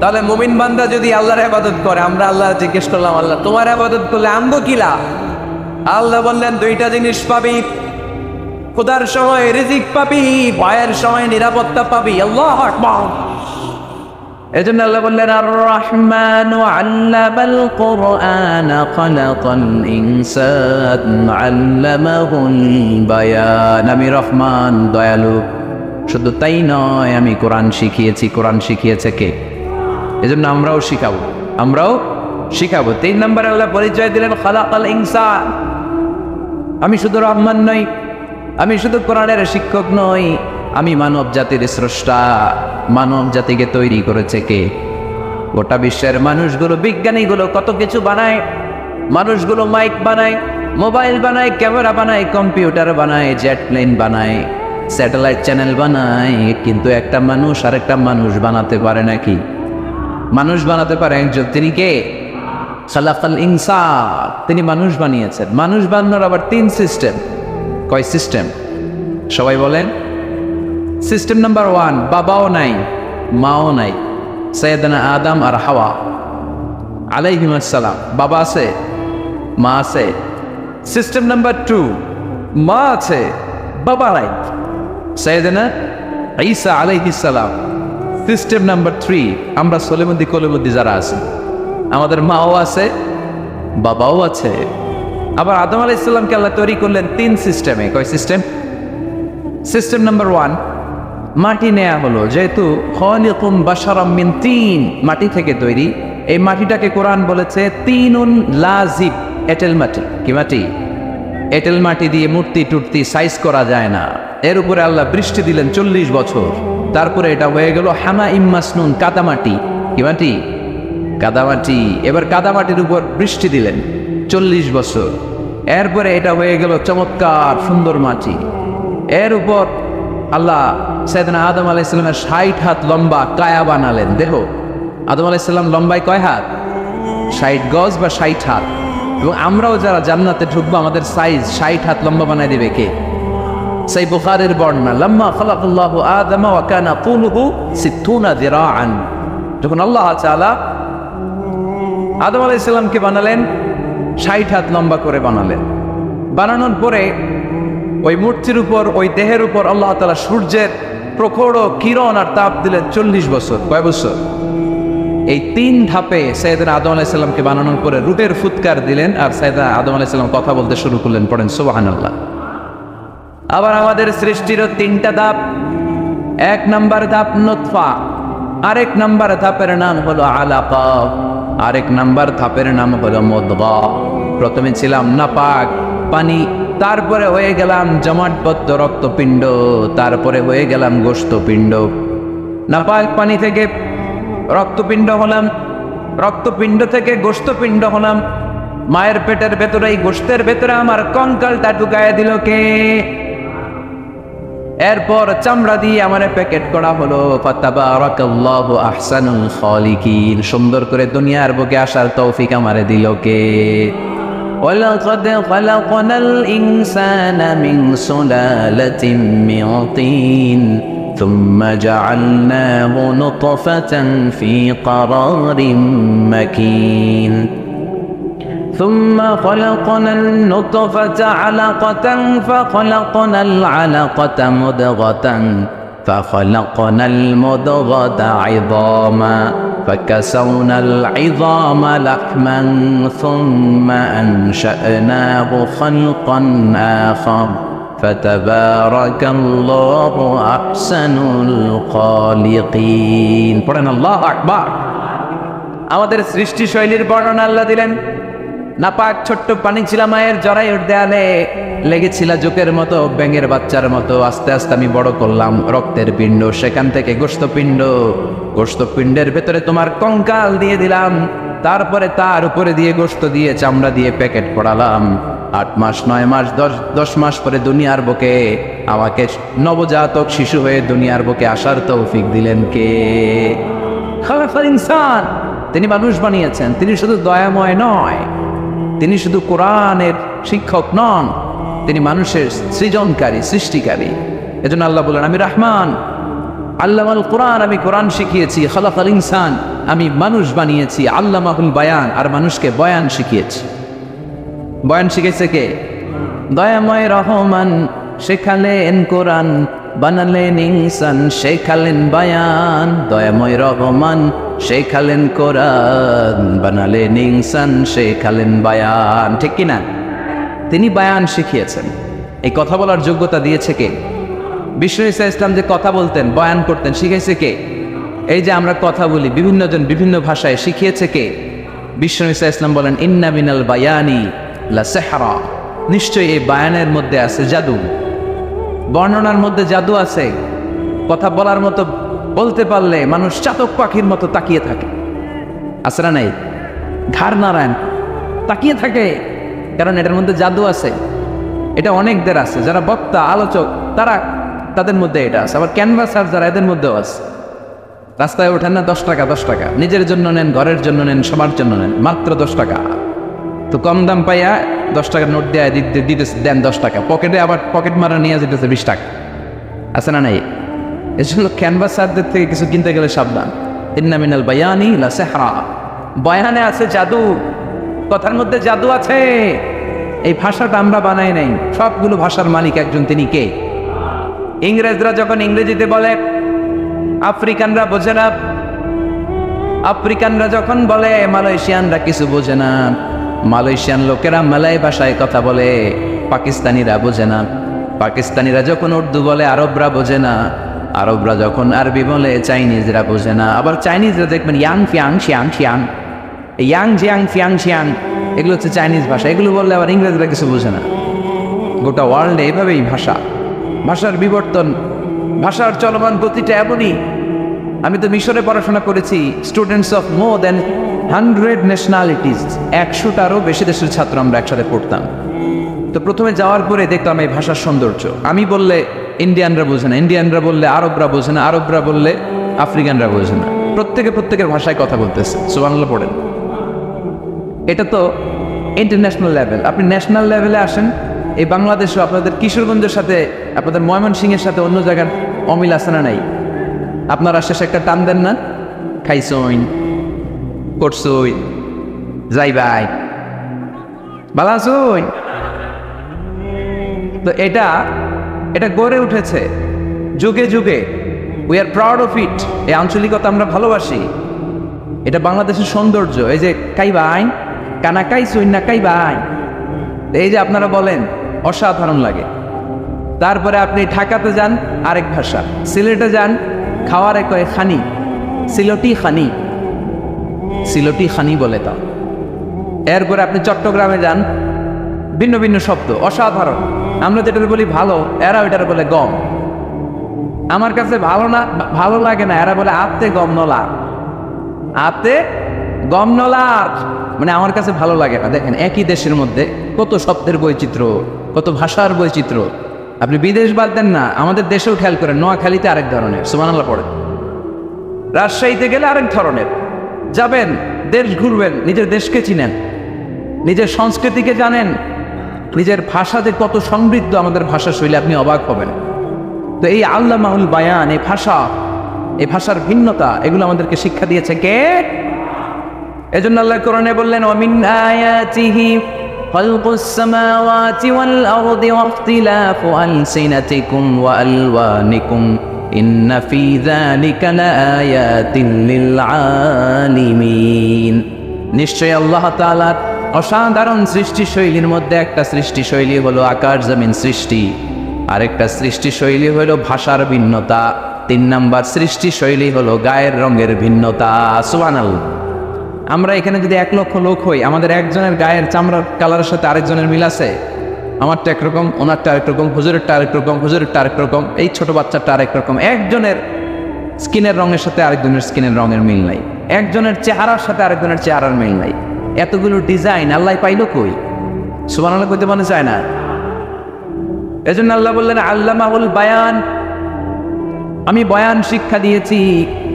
তাহলে মুমিন বান্দা যদি আল্লাহর ইবাদত করে, আমরা আল্লাহ জিজ্ঞেস করলাম, আল্লাহ তোমার ইবাদত করলে আমগো কি লাভ? আল্লাহ বললেন দুইটা জিনিস পাবি, খোদার সময় রিজিক পাবি, ভয়ের সময় নিরাপত্তা পাবি। আল্লাহু আকবার। এজন্য আল্লাহ বললেন আর রহমানু আল্লামাল কুরআন খালাকাল ইনসান আল্লামাহুল বায়ান। আমি রহমান, দয়ালু। শুধু তাই নয়, আমি কোরআন শিখিয়েছি। কোরআন শিখিয়েছে কে? এজন্য আমরাও শিখাবো। 3 নম্বরে আল্লাহ পরিচয় দিলেন খালাকাল ইনসান। আমি শুধু রহমান নই, আমি শুধু কোরআনের শিক্ষক নই, আমি মানব জাতির স্রষ্টা। মানব জাতিকে তৈরি করেছে কে? গোটা বিশ্বের মানুষগুলো, বিজ্ঞানীগুলো কত কিছু বানায়। মানুষগুলো মাইক বানায়, মোবাইল বানায়, ক্যামেরা বানায়, কম্পিউটার বানায়, জেট প্লেন বানায়, স্যাটেলাইট চ্যানেল বানায়, কিন্তু একটা মানুষ আর একটা মানুষ বানাতে পারে নাকি? মানুষ বানাতে পারে একজন, তিনি কে? খালাকাল ইনসান। তিনি মানুষ বানিয়েছেন। মানুষ বানানোর আবার 3 সিস্টেম। কয় সিস্টেম? সবাই বলেন। সিস্টেম নাম্বার 1, বাবাও নাই, মাও নাই। সাইয়েদনা আদম আর হাওয়া আলাইহিমুস সালাম, বাবা আছে, মা আছে। সিস্টেম নাম্বার 2, মা আছে, বাবা নাই। সাইয়েদনা ঈসা আলাইহিস সালাম। সিস্টেম নাম্বার 3, আমরা সলিমুদ্দি কলিমুদ্দি যারা আছি, আমাদের মাও আছে, বাবাও আছে। আবার আদম আলাইহিস সালামকে আল্লাহ তৈরি করলেন 3 সিস্টেমে। কয় সিস্টেম? সিস্টেম নাম্বার 1, মাটি নেয়া হলো। যেহেতু খালিকুম বাশারাম মিন তিন, মাটি থেকে তৈরি, এই মাটিটাকে কোরআন বলেছে তিনুন লাজিব, এঁটেল মাটি। কি মাটি? এঁটেল মাটি দিয়ে মূর্তি টুর্তি সাইজ করা যায় না। এর উপরে আল্লাহ বৃষ্টি দিলেন 40 বছর। তারপরে এটা হয়ে গেল হামা ইম্মাসনুন, কাদামাটি। কি মাটি? কাদামাটি। এবার কাদামাটির উপর বৃষ্টি দিলেন 40 বছর। এরপরে এটা হয়ে গেল চমৎকার সুন্দর মাটি। এর উপর আল্লাহ সাইয়েদনা আদম আলাইহিস সালামের 60 হাত লম্বা কায়া বানালেন, দেহ। আদম আলাইহিস সালাম লম্বায় কয় হাত? 60 গজ বা 60 হাত। এবং আমরাও যারা জান্নাতে ঢুকবো, আমাদের সাইজ 60 হাত লম্বা বানায় দিবে কে? সেই বুখারীর বর্ণনা, লাম্মা খালাকাল্লাহু আদম ওয়া কানা তুলুহু 60 যিরাআন। যখন আল্লাহ তাআলা আদম আলাইহিস সালামকে বানালেন, 60 হাত লম্বা করে বানালেন। বানানোর পরে ওই মূর্তির উপর, ওই দেহের উপর আল্লাহ তাআলা সূর্যের প্রখর কিরণ আর তাপ দিলেন 40 বছর। কয় বছর? এই 3 ধাপে সাইয়েদনা আদম আলাইহিস সালামকে বানানোর পরে রূহের ফুৎকার দিলেন, আর সাইয়েদনা আদম আলাইহিস সালাম কথা বলতে শুরু করলেন। পড়েন সুবহানাল্লাহ। আবার আমাদের সৃষ্টিরও 3টা ধাপ। 1 নাম্বার ধাপ নুতফা, আরেক নাম্বার ধাপের নাম হলো আলাকা, আরেক নাম্বার ধাপের নাম হলো মুদগা। প্রথমে ছিলাম নাপাক পানি, তারপরে হয়ে গেলাম জমাটবদ্ধ রক্তপিণ্ড, তারপরে হয়ে গেলাম গোশতপিণ্ড। নাপাক পানি থেকে রক্তপিণ্ড হলাম, রক্তপিণ্ড থেকে গোশতপিণ্ড হলাম। মায়ের পেটের ভেতরে, এই গোশতের ভেতরে আমার কঙ্কালটা ঢুকায় দিল কে? এরপর চামড়া দিয়ে আমার প্যাকেট করা হলো। ফাতাবারাকাল্লাহু আহসানুল খালিকিন। সুন্দর করে দুনিয়ার বুকে আসার তৌফিক আমারে দিল কে? ওয়ালাকাদ খালাকনাল ইনসানা মিন সুলালাতিন মিন তিন থুম্মা জাআলনাহু নুতফাতান ফি ক্বারারিন মাকিন ثم خلقنا النطفة علقة فخلقنا العلقة مضغة فخلقنا المضغة عظاما فكسونا العظام لحما ثم أنشأناه خلقا آخر فتبارك الله أحسن الخالقين. পড়েন আল্লাহু আকবার। আমাদের সৃষ্টি শৈলীর বর্ণনা আল্লাহ দিলেন। নাপাক ছোট্ট পানি ছিল মায়ের জরায়ুর দেয়ালে, লেগেছিল জোকের মতো, ব্যাঙের বাচ্চার মতো। আস্তে আস্তে আমি বড় করলাম, রক্তের পিণ্ড, সেখান থেকে গোশতপিণ্ড, গোশতপিণ্ডের ভেতরে তোমার কঙ্কাল দিয়ে দিলাম, তারপরে তার উপরে দিয়ে গোশত দিয়ে চামড়া দিয়ে প্যাকেট পড়ালাম। 8 মাস 9 মাস 10 মাস পরে দুনিয়ার বুকে আমাকে নবজাতক শিশু হয়ে দুনিয়ার বুকে আসার তৌফিক দিলেন কে? খালাকাল ইনসান, তিনি মানুষ বানিয়েছেন। তিনি শুধু দয়াময় নয়, তিনি শুধু কোরআনের শিক্ষক নন, তিনি মানুষের সৃজনকারী, সৃষ্টিকারী। এজন্য আল্লাহ বলেন, আমি রহমান, আল্লামাল কোরআন, আমি কোরআন শিখিয়েছি। খালাকাল ইনসান, আমি মানুষ বানিয়েছি। আল্লামাহুল বায়ান, আর মানুষকে বয়ান শিখিয়েছি। বয়ান শিখেছে কে? দয়াময় রহমান শেখালেন কোরআন, বানালেন ইনসান, শেখালেন বায়ান। দয়াময় রহমান শেখালেন কোরআন, বানালেন ইনসান, শেখালেন বায়ান। ঠিক কিনা? তিনি বায়ান শিখিয়েছেন। এই কথা বলার যোগ্যতা দিয়েছে কে? বিশ্ব ঈসা ইসলাম যে কথা বলতেন, বয়ান করতেন, শিখাইছে কে? এই যে আমরা কথা বলি বিভিন্ন জন বিভিন্ন ভাষায়, শিখিয়েছে কে? বিশ্ব ঈসা ইসলাম বলেন, ইন্না মিনাল বায়ানি লা সিহরা, নিশ্চয়ই এই বায়ানের মধ্যে আছে জাদু, বর্ণনার মধ্যে জাদু আছে। কথা বলার মতো, বলতে পারলে মানুষ চাতক পাখির মতো তাকিয়ে থাকে। আছে না নাই? ঘাড় নারায়ণ তাকিয়ে থাকে, কারণ এটার মধ্যে জাদু আছে। এটা অনেকদের আছে, যারা বক্তা আলোচক তাদের মধ্যে এটা আছে। আবার ক্যানভাসার যারা, এদের মধ্যেও আছে। রাস্তায় ওঠেন না, 10 টাকা 10 টাকা, নিজের জন্য নেন, ঘরের জন্য নেন, সবার জন্য নেন, মাত্র 10 টাকা। তো কম দাম পাইয়া 10 টাকার নোট দেয় দিতেছে, দেন 10 টাকা, পকেটে আবার পকেট মারা নিয়ে যেতেছে 20 টাকা। আছে না নাই? এজন্য ক্যানভাসারদের থেকে কিছু কিনতে গেলে সাবধান। ইন্না মিনাল বায়ানি লা সিহরা, বয়ানে আছে জাদু, কথার মধ্যে জাদু আছে। এই ভাষাটা আমরা বানাই নাই, সবগুলো ভাষার মালিক একজন, তিনি কে? ইংরেজরা যখন ইংরেজিতে বলে, আফ্রিকানরা বোঝে না। আফ্রিকানরা যখন বলে, মালয়েশিয়ানরা কিছু বোঝে না। মালয়েশিয়ান লোকেরা মালয় ভাষায় কথা বলে, পাকিস্তানিরা বোঝে না। পাকিস্তানিরা যখন উর্দু বলে, আরবরা বোঝে না। আরবরা যখন আরবি বলে, চাইনিজরা বোঝে না। আবার চাইনিজরা দেখবেন Yang Fiang Shiang Shiang, Yang Jiang Fiang Shiang, এগুলো হচ্ছে চাইনিজ ভাষা। এগুলো বললে আবার ইংরেজরা কিছু বোঝে না। গোটা ওয়ার্ল্ডে এভাবেই ভাষার বিবর্তন, ভাষার চলমান গতিটা এমনই। আমি তো মিশরে পড়াশোনা করেছি, students of more than 100 nationalities, 100টারও বেশি দেশের ছাত্র আমরা একসাথে পড়তাম। তো প্রথমে যাওয়ার পরে দেখলাম এই ভাষার সৌন্দর্য। আমি বললে ইন্ডিয়ানরা বোঝে না, ইন্ডিয়ানরা বললে আরবরা বোঝে না, আরবরা বললে আফ্রিকানরা বোঝে না। প্রত্যেকের ভাষায় কথা বলতেছে। সুবহানাল্লাহ পড়েন। এটা তো ইন্টারন্যাশনাল লেভেল। আপনি ন্যাশনাল লেভেলে আসেন, এই বাংলাদেশও আপনাদের কিশোরগঞ্জের সাথে, আপনাদের ময়মনসিংহের সাথে অন্য জায়গার অমিল আছে না নাই? আপনারা শেষে একটা টান দেন না, খাইছইন, করছইন, যাই ভাই, ভালো আছইন। তো এটা গড়ে উঠেছে যুগে যুগে। We are proud of it. এই আঞ্চলিকতা আমরা ভালোবাসি, এটা বাংলাদেশের সৌন্দর্য। এই যে কাইবাই, কানা কাইছইন না কাইবাই, এই যে আপনারা বলেন, অসাধারণ লাগে। তারপরে আপনি ঢাকাতে যান, আরেক ভাষা। সিলেটে যান, খাওয়ারে কয় খানি, সিলটি খানি, সিলটি খানি বলে তা। এরপরে আপনি চট্টগ্রামে যান, ভিন্ন ভিন্ন শব্দ, অসাধারণ। আমরা যেটা বলি ভালো, এরা ওইটার বলে গম। আমার কাছে ভালো লাগে না, এরা বলে আতে গম নলার, আতে গম নলার, মানে আমার কাছে ভালো লাগে না। দেখেন, একই দেশের মধ্যে কত শব্দের বৈচিত্র্য, কত ভাষার বৈচিত্র্য। আপনি বিদেশ বাদ দেন না, আমাদের দেশেও খেয়াল করেন, নোয়াখালীতে আরেক ধরনের, সুবহানাল্লাহ পড়েন। রাজশাহীতে গেলে আরেক ধরনের। যাবেন, দেশ ঘুরবেন, নিজের দেশকে চিনেন, নিজের সংস্কৃতিকে জানেন, নিজের ভাষা যে কত সমৃদ্ধ আমাদের ভাষা শৈলী, আপনি অবাক হবেন। তো এই আল্লামাহুল বায়ান, এই ভাষার ভিন্নতা, এগুলো আমাদেরকে শিক্ষা দিয়েছে কে? এজন্য আল্লাহ কোরআনে বললেন, ওয়ামিন আয়াতিহি খালকুস সামাওয়াতি ওয়াল আরদি ওয়াখতিলাফু আলসিনাতিকুম ওয়া আলওয়ানিকুম ইন্না ফি যালিকা লাআয়াতিন লিল আলিমিন। নিশ্চয়ই আল্লাহ তাআলার অসাধারণ সৃষ্টিশৈলীর মধ্যে একটা সৃষ্টিশৈলী হলো আকাশ জমিন সৃষ্টি, আরেকটা সৃষ্টিশৈলী হলো ভাষার ভিন্নতা, 3 নাম্বার সৃষ্টিশৈলী হলো গায়ের রঙের ভিন্নতা। সুবহানাল্লাহ। আমরা এখানে যদি 1 লক্ষ লোক হই, আমাদের একজনের গায়ের চামড়ার কালারের সাথে আরেকজনের মিল আছে? আমারটা একরকম, ওনারটা আরেক রকম, হুজুরেরটা আরেক রকম, হুজুরেরটা আরেক রকম, এই ছোট বাচ্চাটা আরেক রকম। একজনের স্কিনের রঙের সাথে আরেকজনের স্কিনের রঙের মিল নাই, একজনের চেহারার সাথে আরেকজনের চেহারার মিল নাই। এতগুলো ডিজাইন আল্লাহ পাইলো কই? সুবহানাল্লাহ কইতে মনে চায় না? এজন্য আল্লাহ বললেন আল্লামাহুল বায়ান, আমি বয়ান শিক্ষা দিয়েছি,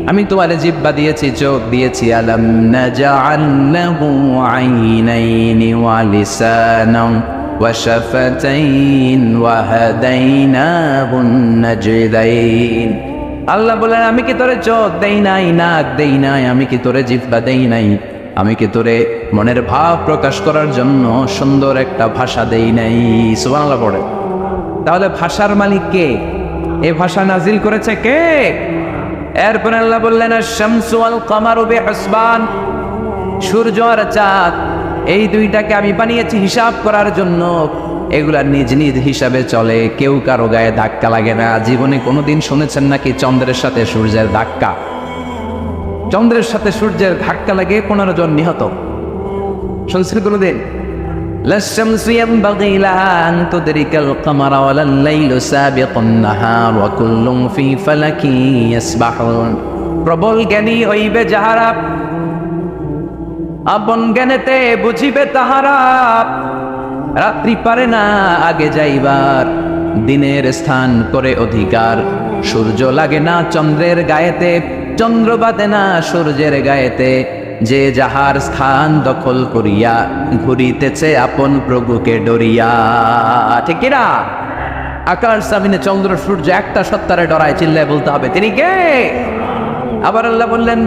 আমি তোমার জিহ্বা দিয়েছি, চোখ দিয়েছি। আলাম নাজআল লাহু আইনাইনি ওয়া লিসানান ওয়া শাফাতাইন ওয়া হাদাইনাহুন নাজদাইন। আল্লাহ বলেন আমি কি তোরে চোখ দেই নাই, নাক দেই নাই, আমি কি তোরে জিহ্বা দেই নাই, আমি কি তোরে মনের ভাব প্রকাশ করার জন্য সুন্দর একটা ভাষা দেই নাই? সুবহানাল্লাহ পড়ে। তাহলে ভাষার মালিক কে? এই ভাষা নাজিল করেছে কে? এরপর আল্লাহ বললেন আশ-শামসু ওয়াল কামারু বিহিসবান, সূর্য আর চাঁদ এই দুইটাকে আমি বানিয়েছি হিসাব করার জন্য। এগুলা নিজ নিজ হিসাবে চলে, কেউ কারো গায়ে ধাক্কা লাগে না। জীবনে কোনোদিন শুনেছেন নাকি চন্দ্রের সাথে সূর্যের ধাক্কা? চন্দ্রের সাথে সূর্যের ধাক্কা লাগে 15 জন নিহত, শুনছেন কোনোদিন? للشمس ينبغي لها أن تدرك القمر ولا الليل سابق النهار وكل في فلك يسبحون। প্রবল জ্ঞানী হইবে যাহারা, আপন জ্ঞানেতে বুঝিবে তাহারা। রাত্রি পারে না আগে যাইবার, দিনের স্থান করে অধিকার। সূর্য লাগে না চন্দ্রের গায়েতে, চন্দ্র বাদে না সূর্যের গায়েতে। যে যাহার স্থান দখল করিয়া ঘুরিতেছে আপন প্রভুকে ডরিয়া। ঠিক কিনা? আকাশ জামিনে চন্দ্র সূর্য একটা সত্তারে ডরায়, চিল্লায় বলতে হবে তিনি কে? আবার আল্লাহ বললেন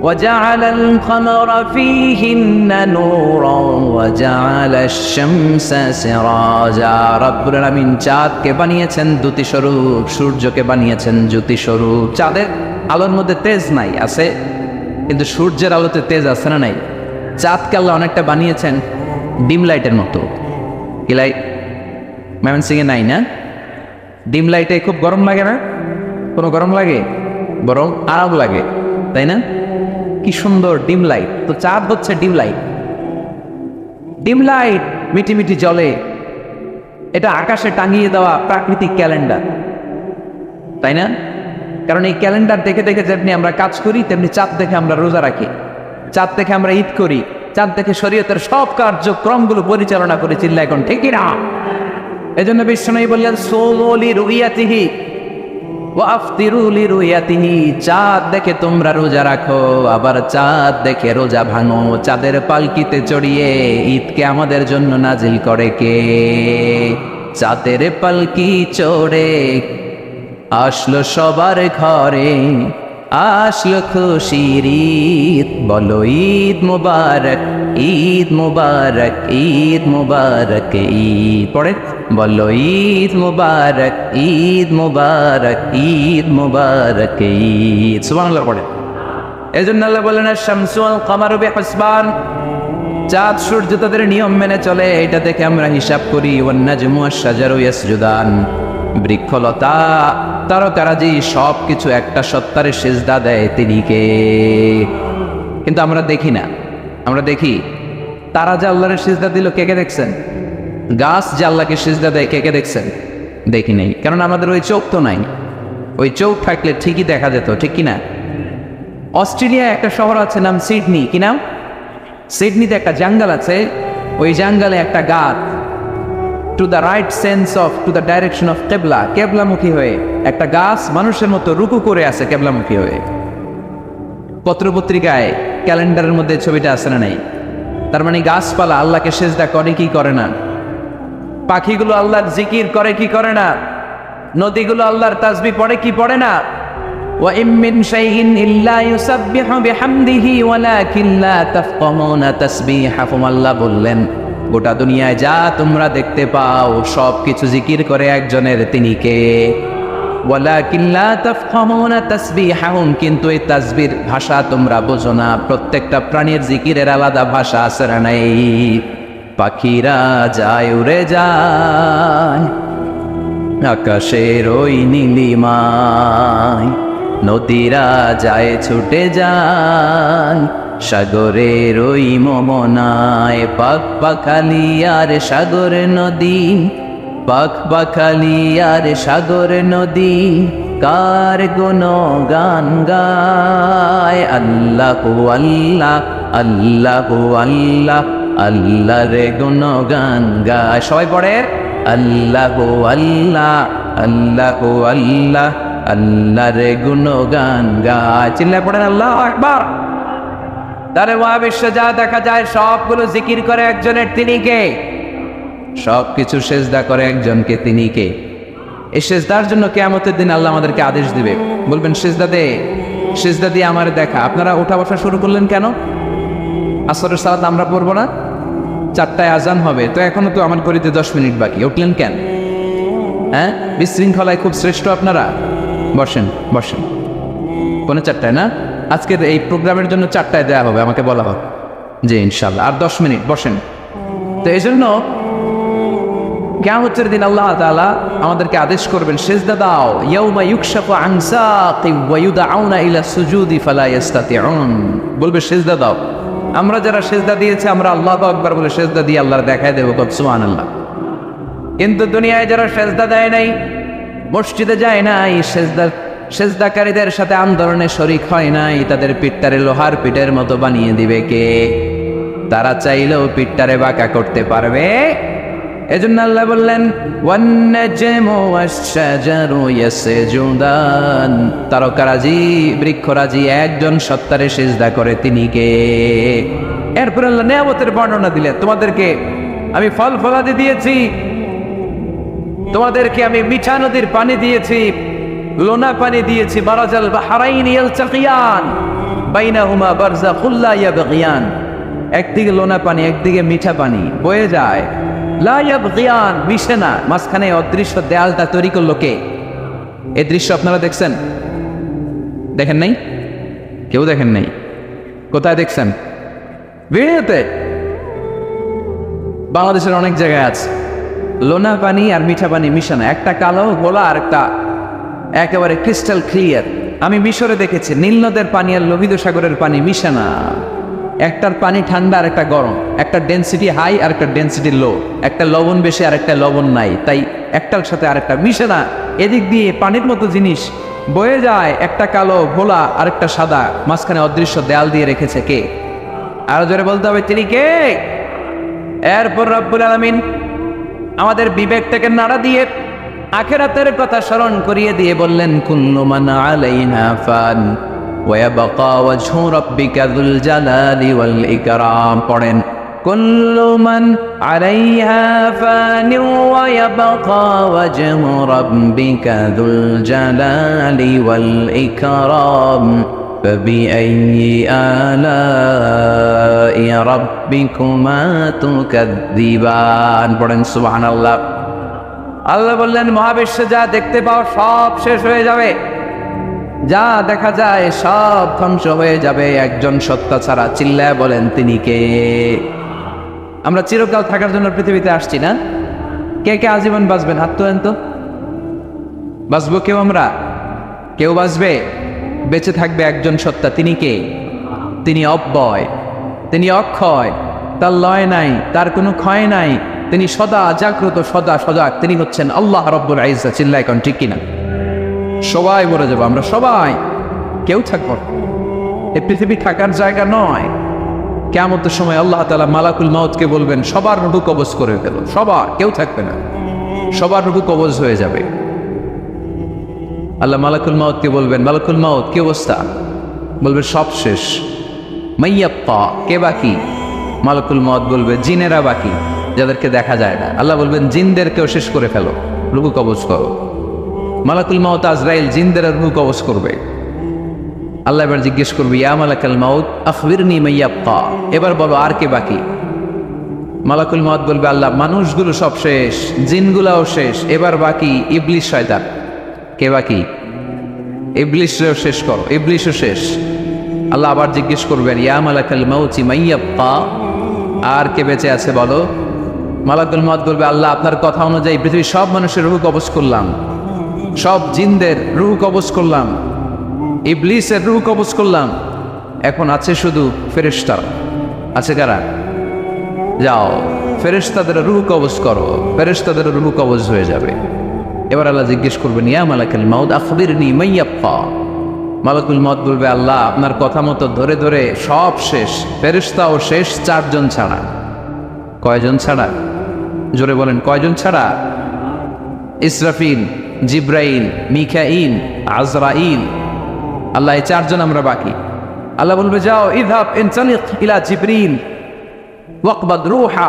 وجعل القمر فيهن نورا وجعل الشمس سراجا। রব্বুল আলামিন চাঁদকে বানিয়েছেন দ্যুতি স্বরূপ, সূর্যকে বানিয়েছেন জ্যোতি স্বরূপ। চাঁদের আলোর মধ্যে তেজ নাই, আছে, কিন্তু সূর্যের আলোতে তেজ আছে না নাই? চাঁদকে আল্লাহ অনেকটা বানিয়েছেন ডিম লাইটের মতো। কি লাইট ময়মনসিংহে নাই না? ডিম লাইটে খুব গরম লাগে না? কোনো গরম লাগে? বরং আরাম লাগে, তাই না? কি সুন্দর ডিম লাইট। তো চাঁদ হচ্ছে ডিম লাইট। ডিম লাইট মিটি মিটি জ্বলে, এটা আকাশে টাঙিয়ে দেওয়া প্রাকৃতিক ক্যালেন্ডার, তাই না? কারণ এই ক্যালেন্ডার দেখে দেখে যেমনি আমরা কাজ করি, তেমনি চাঁদ দেখে আমরা রোজা রাখি, চাঁদ দেখে আমরা ঈদ করি, চাঁদ দেখে শরীয়তের সব কার্যক্রমগুলো পরিচালনা করি। চিল্লা এখন ঠিক না? এজন্য বিশ্বনবী বললেন সোমু লিরুইয়াতিহি ওয়া আফতিরু লিরুইয়াতিহি। চাঁদ দেখে তোমরা রোজা রাখো, আবার চাঁদ দেখে রোজা ভাঙো। চাঁদের পালকিতে চড়িয়ে ঈদকে আমাদের জন্য নাজিল করে কে? চাঁদের পালকি চড়ে আসলো সবার ঘরে, আসলো খুশির ঈদ। বলো ঈদ মুবারক, ঈদ মুবারক, ঈদ মুবারক, ঈদ পড়ে বলো ঈদ মুবারক, ঈদ মুবারক, ঈদ মুবারক, ঈদ। সুবহানাল্লাহ পড়ে। এজন্য আল্লাহ বলেন আশ-শামসু ওয়াল কামারু বিহিসবান, চাঁদ সূর্য তাদের নিয়ম মেনে চলে, এটা দেখে আমরা হিসাব করি। ওয়ান নাজমু ওয়াশ-শাজারু ইয়াসজুদান, বৃক্ষলতা তারকারাজি সব কিছু একটা সত্তারে সিজদা দেয়, তিনি কে? কিন্তু আমরা দেখি না। আমরা দেখি তারা যে আল্লাহর সিজদা দিল, কে কে দেখছেন? গাছ যে আল্লাহকে সিজদা দেয়, কে কে দেখছেন? দেখি নাই, কারণ আমাদের ওই চোখ তো নাই। ওই চোখ থাকলে ঠিকই দেখা যেত, ঠিক কিনা? অস্ট্রেলিয়ায় একটা শহর আছে নাম সিডনি। কি নাম? সিডনিতে একটা জঙ্গল আছে, ওই জঙ্গলে একটা গাছ to the right sense of to the direction of কেবলা, কেবলামুখী হয়ে একটা গাছ মানুষের মতো রুকু করে আছে কেবলামুখী হয়ে। পত্রপত্রিকায় ক্যালেন্ডারের মধ্যে ছবিটা আছে না নাই? তার মানে গাছপালা আল্লাহকে সিজদা করে কি করে না? পাখিগুলো আল্লাহর জিকির করে কি করে না? নদীগুলো আল্লাহর তাসবিহ পড়ে কি পড়ে না? ওয়া ইম মিন শাইইন ইল্লা ইউসাব্বিহু বিহামদিহি ওয়ালাকিন লা তাফকাহুনা তাসবিহাহুম। আল্লাহ বললেন গোটা দুনিয়ায় যা তোমরা দেখতে পাও সব কিছু জিকির করে একজনের, তিনি কে? ওয়ালাকিন লা তাফকাহুনা তাসবিহাহুম, কিন্তু এই তাসবির ভাষা তোমরা বোঝো না। প্রত্যেকটা প্রাণীর জিকিরের আলাদা ভাষা আছে না নাই? পাখিরা যায় উড়ে যায় আকাশের ওই নীলিমায়, নদীরা যায় ছুটে যায় সাগরের ওই মোহনায়। পাক পাখালি আর সাগর নদী, পাক পাখালি আর সাগর নদী, কার গুণগান গায়। আল্লাহু আল্লাহ, আল্লাহু আল্লাহ, আল্লাহ রে গুণগান গায়। সবাই পড়ে আল্লাহু আল্লাহ, আল্লাহু আল্লাহ, আল্লাহ রে গুণগান গায়। চিল্লায় পড়েন আল্লাহু আকবার। তারে মহাবিশ্বে যা দেখা যায় সবগুলো জিকির করে একজনের, তিনি কে? সব কিছু সেজদা করে একজনকে, তিনি কে? এই সেজদার জন্য কিয়ামতের দিন আল্লাহ আমাদেরকে আদেশ দিবে, বলবেন সেজদা দে, সেজদা দিয়ে আমার দেখা। আপনারা উঠা বসা শুরু করলেন কেন? আসরের সালাত আমরা পড়বো না, 4টায় আজান হবে, তো এখনো তো আমার ঘড়িতে 10 মিনিট বাকি, উঠলেন কেন? হ্যাঁ, বিশৃঙ্খলায় খুব শ্রেষ্ঠ আপনারা। বসেন বসেন, 4:45 না? আজকের এই প্রোগ্রামের জন্য 4টায় দেওয়া হবে, আমাকে বলা হবে যে ইনশাল্লাহ আর 10 মিনিট বসেন। তো এই জন্য কিয়ামতের দিন আল্লাহ তাআলা আমাদেরকে আদেশ করবেন সেজদা দাও। ইয়াউমা ইউকশাফু আন সাকি ওয়া ইউদআউনা ইলা সুজুদি ফালা ইস্তাতিউন, বলবে সেজদা দাও। আমরা যারা সেজদা দিয়েছি আমরা আল্লাহু আকবার বলে সেজদা দিয়ে আল্লাহর দেখায় দেব, সুবহানাল্লাহ। কিন্তু দুনিয়ায় যারা সেজদা দেয় নাই, মসজিদে যায় নাই, সেজদাকারীদের সাথে আন্দোলনে শরিক হয় নাই, তাদের পিঠটারে লোহার পিঠের মতো বানিয়ে দিবে কে? তারা চাইলেও পিঠটারে বাঁকা করতে পারবে? এজন্য আল্লাহ বললেন ওয়ান-নাজমু ওয়াশ-শাজারু ইয়াসজুদান, তারকারাজি বৃক্ষরাজি একজন সত্তারে সিজদা করে, তিনি কে? এরপর আল্লাহ নিয়ামতের বর্ণনা দিলেন, তোমাদেরকে আমি ফল ফলাদি দিয়েছি, তোমাদেরকে আমি মিঠা নদীর পানি দিয়েছি, লোনা পানি দিয়েছি, মারাজাল বাহরাইন ইয়ালতাকিয়ান বাইনাহুমা বারযাখুল লা ইয়াবগিয়ান, একদিকে লোনা পানি একদিকে মিঠা পানি বয়ে যায়, লা ইয়াবগিয়ান মিশে না, মাঝখানে অদৃশ্য দেয়ালটা তৈরি করলো কে? এই দৃশ্য আপনারা দেখছেন? দেখেন নাই? কেউ দেখেন নাই? কোথায় দেখছেন? ভিডিওতে। বাংলাদেশের অনেক জায়গায় আছে লোনা পানি আর মিঠা পানি মিশানো, একটা কালো গোলা আর একটা একেবারে ক্রিস্টাল ক্লিয়ার। আমি মিশরে দেখেছি নীল নদের পানি আর লোহিত সাগরের পানি মিশানা, একটার পানি ঠান্ডা আর একটা গরম, একটা ডেন্সিটি হাই আর একটা ডেন্সিটি লো, একটা লবণ বেশি আর একটা লবণ নাই, তাই একটার সাথে আর একটা মিশে না। এদিক দিয়ে পানির মতো জিনিস বয়ে যায়, একটা কালো ভোলা আর একটা সাদা, মাঝখানে অদৃশ্য দেয়াল দিয়ে রেখেছে কে? আরো জোরে বলতে হবে তিনি কে? এরপর রব্বুল আলামিন আমাদের বিবেকটাকে নাড়া দিয়ে আখিরাতের কথা স্মরণ করিয়ে দিয়ে বললেন কুল্লু মান আলাইহা ফান ওয়া ইয়াবকা ওয়াজহু রাব্বিকা যুল জালালি ওয়াল ইকরাম। পড়েন কুল্লু মান আলাইহা ফান ওয়া ইয়াবকা ওয়াজহু রাব্বিকা যুল জালালি ওয়াল ইকরাম ফাবিআইয়ি আলাই রাব্বিকুমা তুকাযযিবান। পড়েন সুবহানাল্লাহ। আল্লাহ বললেন মহাবিশ্বে যা দেখতে পাও সব শেষ হয়ে যাবে, যা দেখা যায় সব ধ্বংস হয়ে যাবে একজন সত্তা ছাড়া। চিল্লায় বলেন তিনি কে? আমরা চিরকাল থাকার জন্য পৃথিবীতে আসছি না? কে কে আজীবন বাঁচবেন? হাত তোলেন তো। বাঁচবো কেউ? আমরা কেউ বাঁচবে? বেঁচে থাকবে একজন সত্তা, তিনি কে? তিনি অব্যয়, তিনি অক্ষয়, তার লয় নাই, তার কোনো ক্ষয় নাই, তিনি সদা জাগ্রত, সদা সজাগ, তিনি হচ্ছেন আল্লাহ রব্বুল ইজ্জত। চিল্লায় কোন ঠিক কিনা? সবাই মরে যাবো আমরা, সবাই, কেউ থাকবো না। এই পৃথিবী থাকার জায়গা নয়। কিয়ামতের সময় আল্লাহ তাআলা মালাকুল মাউতকে বলবেন সবার রূহ কবজ করে ফেলো, সবার, কেউ থাকবে না, সবার রূহ কবজ হয়ে যাবে। আল্লাহ মালাকুল মাউতকে বলবেন মালাকুল মাউত কি অবস্থা? বলবে সব শেষ। মাইয়াপ্পা, কে বাকি? মালাকুল মাউত বলবে জিনেরা বাকি, যাদেরকে দেখা যায় না। আল্লাহ বলবেন জিনদেরকেও শেষ করে ফেলো, রূহ কবজ করো। মালাকুল মাউত আজরাইল জিনদের রূহ কবজ করবে। আল্লাহ এবার জিজ্ঞেস করবে ইয়া মালাকাল মাউত আখবিরনি মাইয়াপ্পা, এবার বলো আর কে বাকি? মালাকুল মাউত বলবে আল্লাহ মানুষগুলো সব শেষ, জিনগুলাও শেষ, এবার বাকি ইবলিস শয়তান। কে বাকি? ইবলিসও শেষ করো, ইবলিসও শেষ। আল্লাহ আবার জিজ্ঞেস করবেন ইয়া মালাকাল মাউতি মাইয়াপ্পা, আর কে বেঁচে আছে বলো? মালাকুল মাউত বলবে আল্লাহ আপনার কথা অনুযায়ী পৃথিবীর সব মানুষের রূহ কবজ করলাম, সব জিনদের রূহ কবজ করলাম, ইবলিসের রূহ কবজ করলাম, এখন আছে শুধু ফেরেশতারা। আছে কারা? যাও ফেরেশতাদের রূহ কবজ করো, ফেরেশতাদের রূহ কবজ হয়ে যাবে। এবার আল্লাহ জিজ্ঞেস করবেন, ইয়া মালাকুল মাউত আখবিরনি মান ইয়াবকা। মালাকুল মউত বলবে, আল্লাহ আপনার কথা মতো ধরে ধরে সব শেষ, ফেরেশতাও শেষ, 4 জন ছাড়া। কয়জন ছাড়া? জোরে বলেন, কয়জন ছাড়া? ইসরাফিল, জিব্রাইল, মিকাইল, আজরাইল। আল্লাহ এই 4 জন আমরা বাকি। আল্লাহ বলবে, যাও ইযহাব ইনতালিক ইলা জিবরিল ওয়াকবাদ রূহা,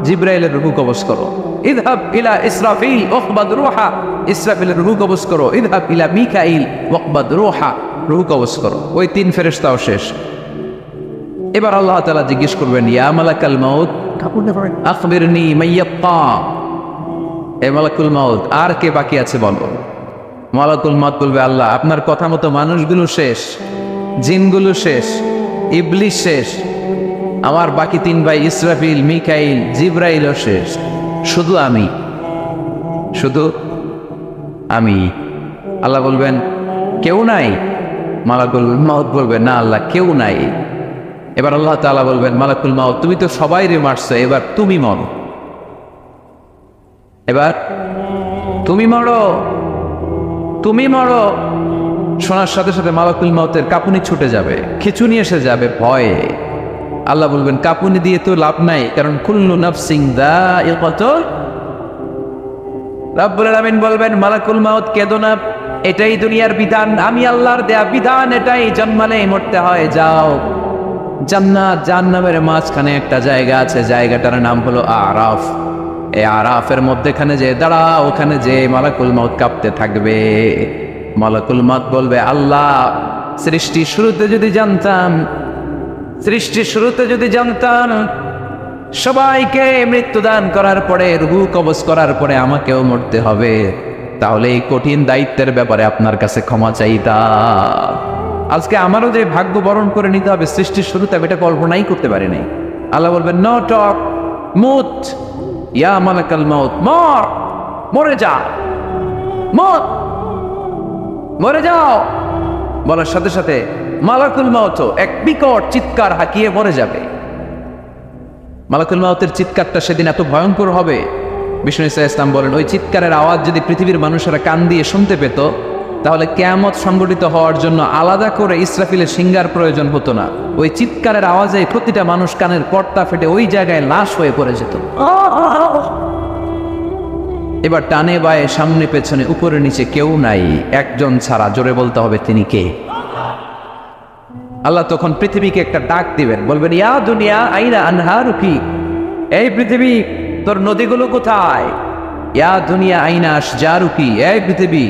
জিব্রাইলের রূহ কবজ করো। ইযহাব ইলা ইসরাফিল ওয়াকবাদ রূহা, ইসরাফিলের রূহ কবজ করো। ইযহাব ইলা মিকাইল ওয়াকবাদ রূহা, রূহ কবজ করো। ওই 3 ফেরেশতাও শেষ। এবার আল্লাহ তাআলা জিজ্ঞেস করবেন, ইয়া মালাকাল মাউত আখবিরনি মান ইয়াবকা। এ মালাকুল মাউত, আর কে বাকি আছে বলো। মালাকুল মউত বলবে, আল্লাহ আপনার কথা মতো মানুষগুলো শেষ, জিনগুলো শেষ, ইবলিস শেষ, আমার বাকি 3 ভাই ইসরাফিল, মিকাইল, জিব্রাইলও শেষ, শুধু আমি, শুধু আমি। আল্লাহ বলবেন, কেউ নাই? মালাকুল মউত বলবে, না আল্লাহ কেউ নাই। এবার আল্লাহ তাআলা বলবেন, মালাকুল মউত তুমি তো সবাইরে মারছো, এবার তুমি মরো, এবার তুমি মরো, তুমি মরো। শোনার সাথে সাথে মালাকুল মউতের কাঁপুনি ছুটে যাবে, খিঁচুনি এসে যাবে ভয়ে। আল্লাহ বলবেন, কাঁপুনি দিয়ে তো লাভ নাই, কারণ কুল্লু নাফসিন যায়িকাতুল। রব্বুল আলামিন বলবেন, মালাকুল মউত কেঁদো না, এটাই দুনিয়ার বিধান, আমি আল্লাহর দেয়া বিধান, এটাই, জন্মালেই মরতে হয়। যাও, জান্নাত জাহান্নামের মাঝখানে একটা জায়গা আছে, জায়গাটার নাম হলো আরাফ। এই আরাফের মধ্যেখানে যে দাঁড়া, ওখানে যে মালাকুল মউত কাঁপতে থাকবে। মালাকুল মউত বলবে, আল্লাহ সৃষ্টি শুরুতে যদি জানতাম, সৃষ্টি শুরুতে যদি জানতাম সবাইকে মৃত্যুদান করার পরে, রূহ কবজ করার পরে আমাকেও মরতে হবে, তাহলে এই কঠিন দায়িত্বের ব্যাপারে আপনার কাছে ক্ষমা চাইতাম। আজকে আমারও যে ভাগ্য বরণ করে নিতে হবে সৃষ্টির শুরুতে, আমি এটা কল্পনাই করতে পারি নাই। আল্লাহ বলবেন, নো টক, মুত ইয়া মালাকাল মউত, মর, মরে যা, মর, মরে যাও। বলার সাথে সাথে মালাকুল মউত এক বিকট চিৎকার হাঁকিয়ে মরে যাবে। মালাকুল মউতের চিৎকারটা সেদিন এত ভয়ঙ্কর হবে, বিষ্ণু ইসা ইসলাম বলেন, ওই চিৎকারের আওয়াজ যদি পৃথিবীর মানুষেরা কান দিয়ে শুনতে পেত, তাহলে কিয়ামত সংগঠিত হওয়ার জন্য আলাদা করে ইসরাফিলের সিঙ্গার প্রয়োজন হতো না। ওই চিৎকারের আওয়াজে প্রতিটা মানুষ কানের পর্দা ফেটে ওই জায়গায় লাশ হয়ে পড়ে যেত। এবার টানে বায়ে, সামনে পেছনে, উপরে নিচে কেউ নাই, একজন ছাড়া। জোরে বলতে হবে, তিনি কে? আল্লাহ তখন পৃথিবীকে একটা ডাক দিবেন, বলবেন, ইয়া দুনিয়া আইনা আনহারুকি, এই পৃথিবী তোর নদীগুলো কোথায়? ইয়া দুনিয়া আইনা আশজারুকি, এই পৃথিবী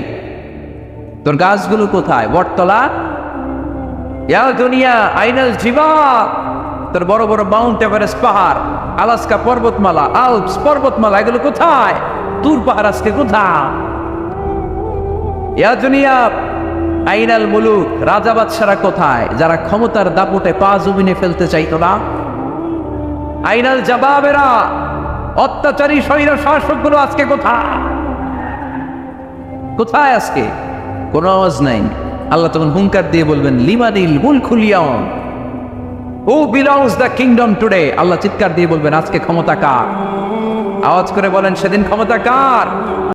তোর গাছগুলো কোথায়? বটতলা। ইয়া দুনিয়া আইনাল জিবাল, তোর বড় বড় মাউন্ট এভারেস্ট পাহাড়, আলাস্কা পর্বতমালা, আল্পস পর্বতমালা, এগুলো কোথায়? তুর পাহাড় আজকে কোথায়? ইয়া দুনিয়া আইনাল মুলুক, রাজা বাদশারা কোথায়, যারা ক্ষমতার দাপটে পা জমিনে ফেলতে চাইতো না? আইনাল জাবাবেরা, অত্যাচারী স্বৈর শাসকগুলো আজকে কোথায়? কোথায় আজকে? কোনো আওয়াজ নাই। আল্লাহ তখন হুঙ্কার দিয়ে বলবেন, লিমানিল মুলকুল ইয়াউম, who belongs the kingdom today. আল্লাহ চিৎকার দিয়ে বলবেন, আজকে ক্ষমতা কার? আওয়াজ করে বলেন, সেদিন ক্ষমতা কার?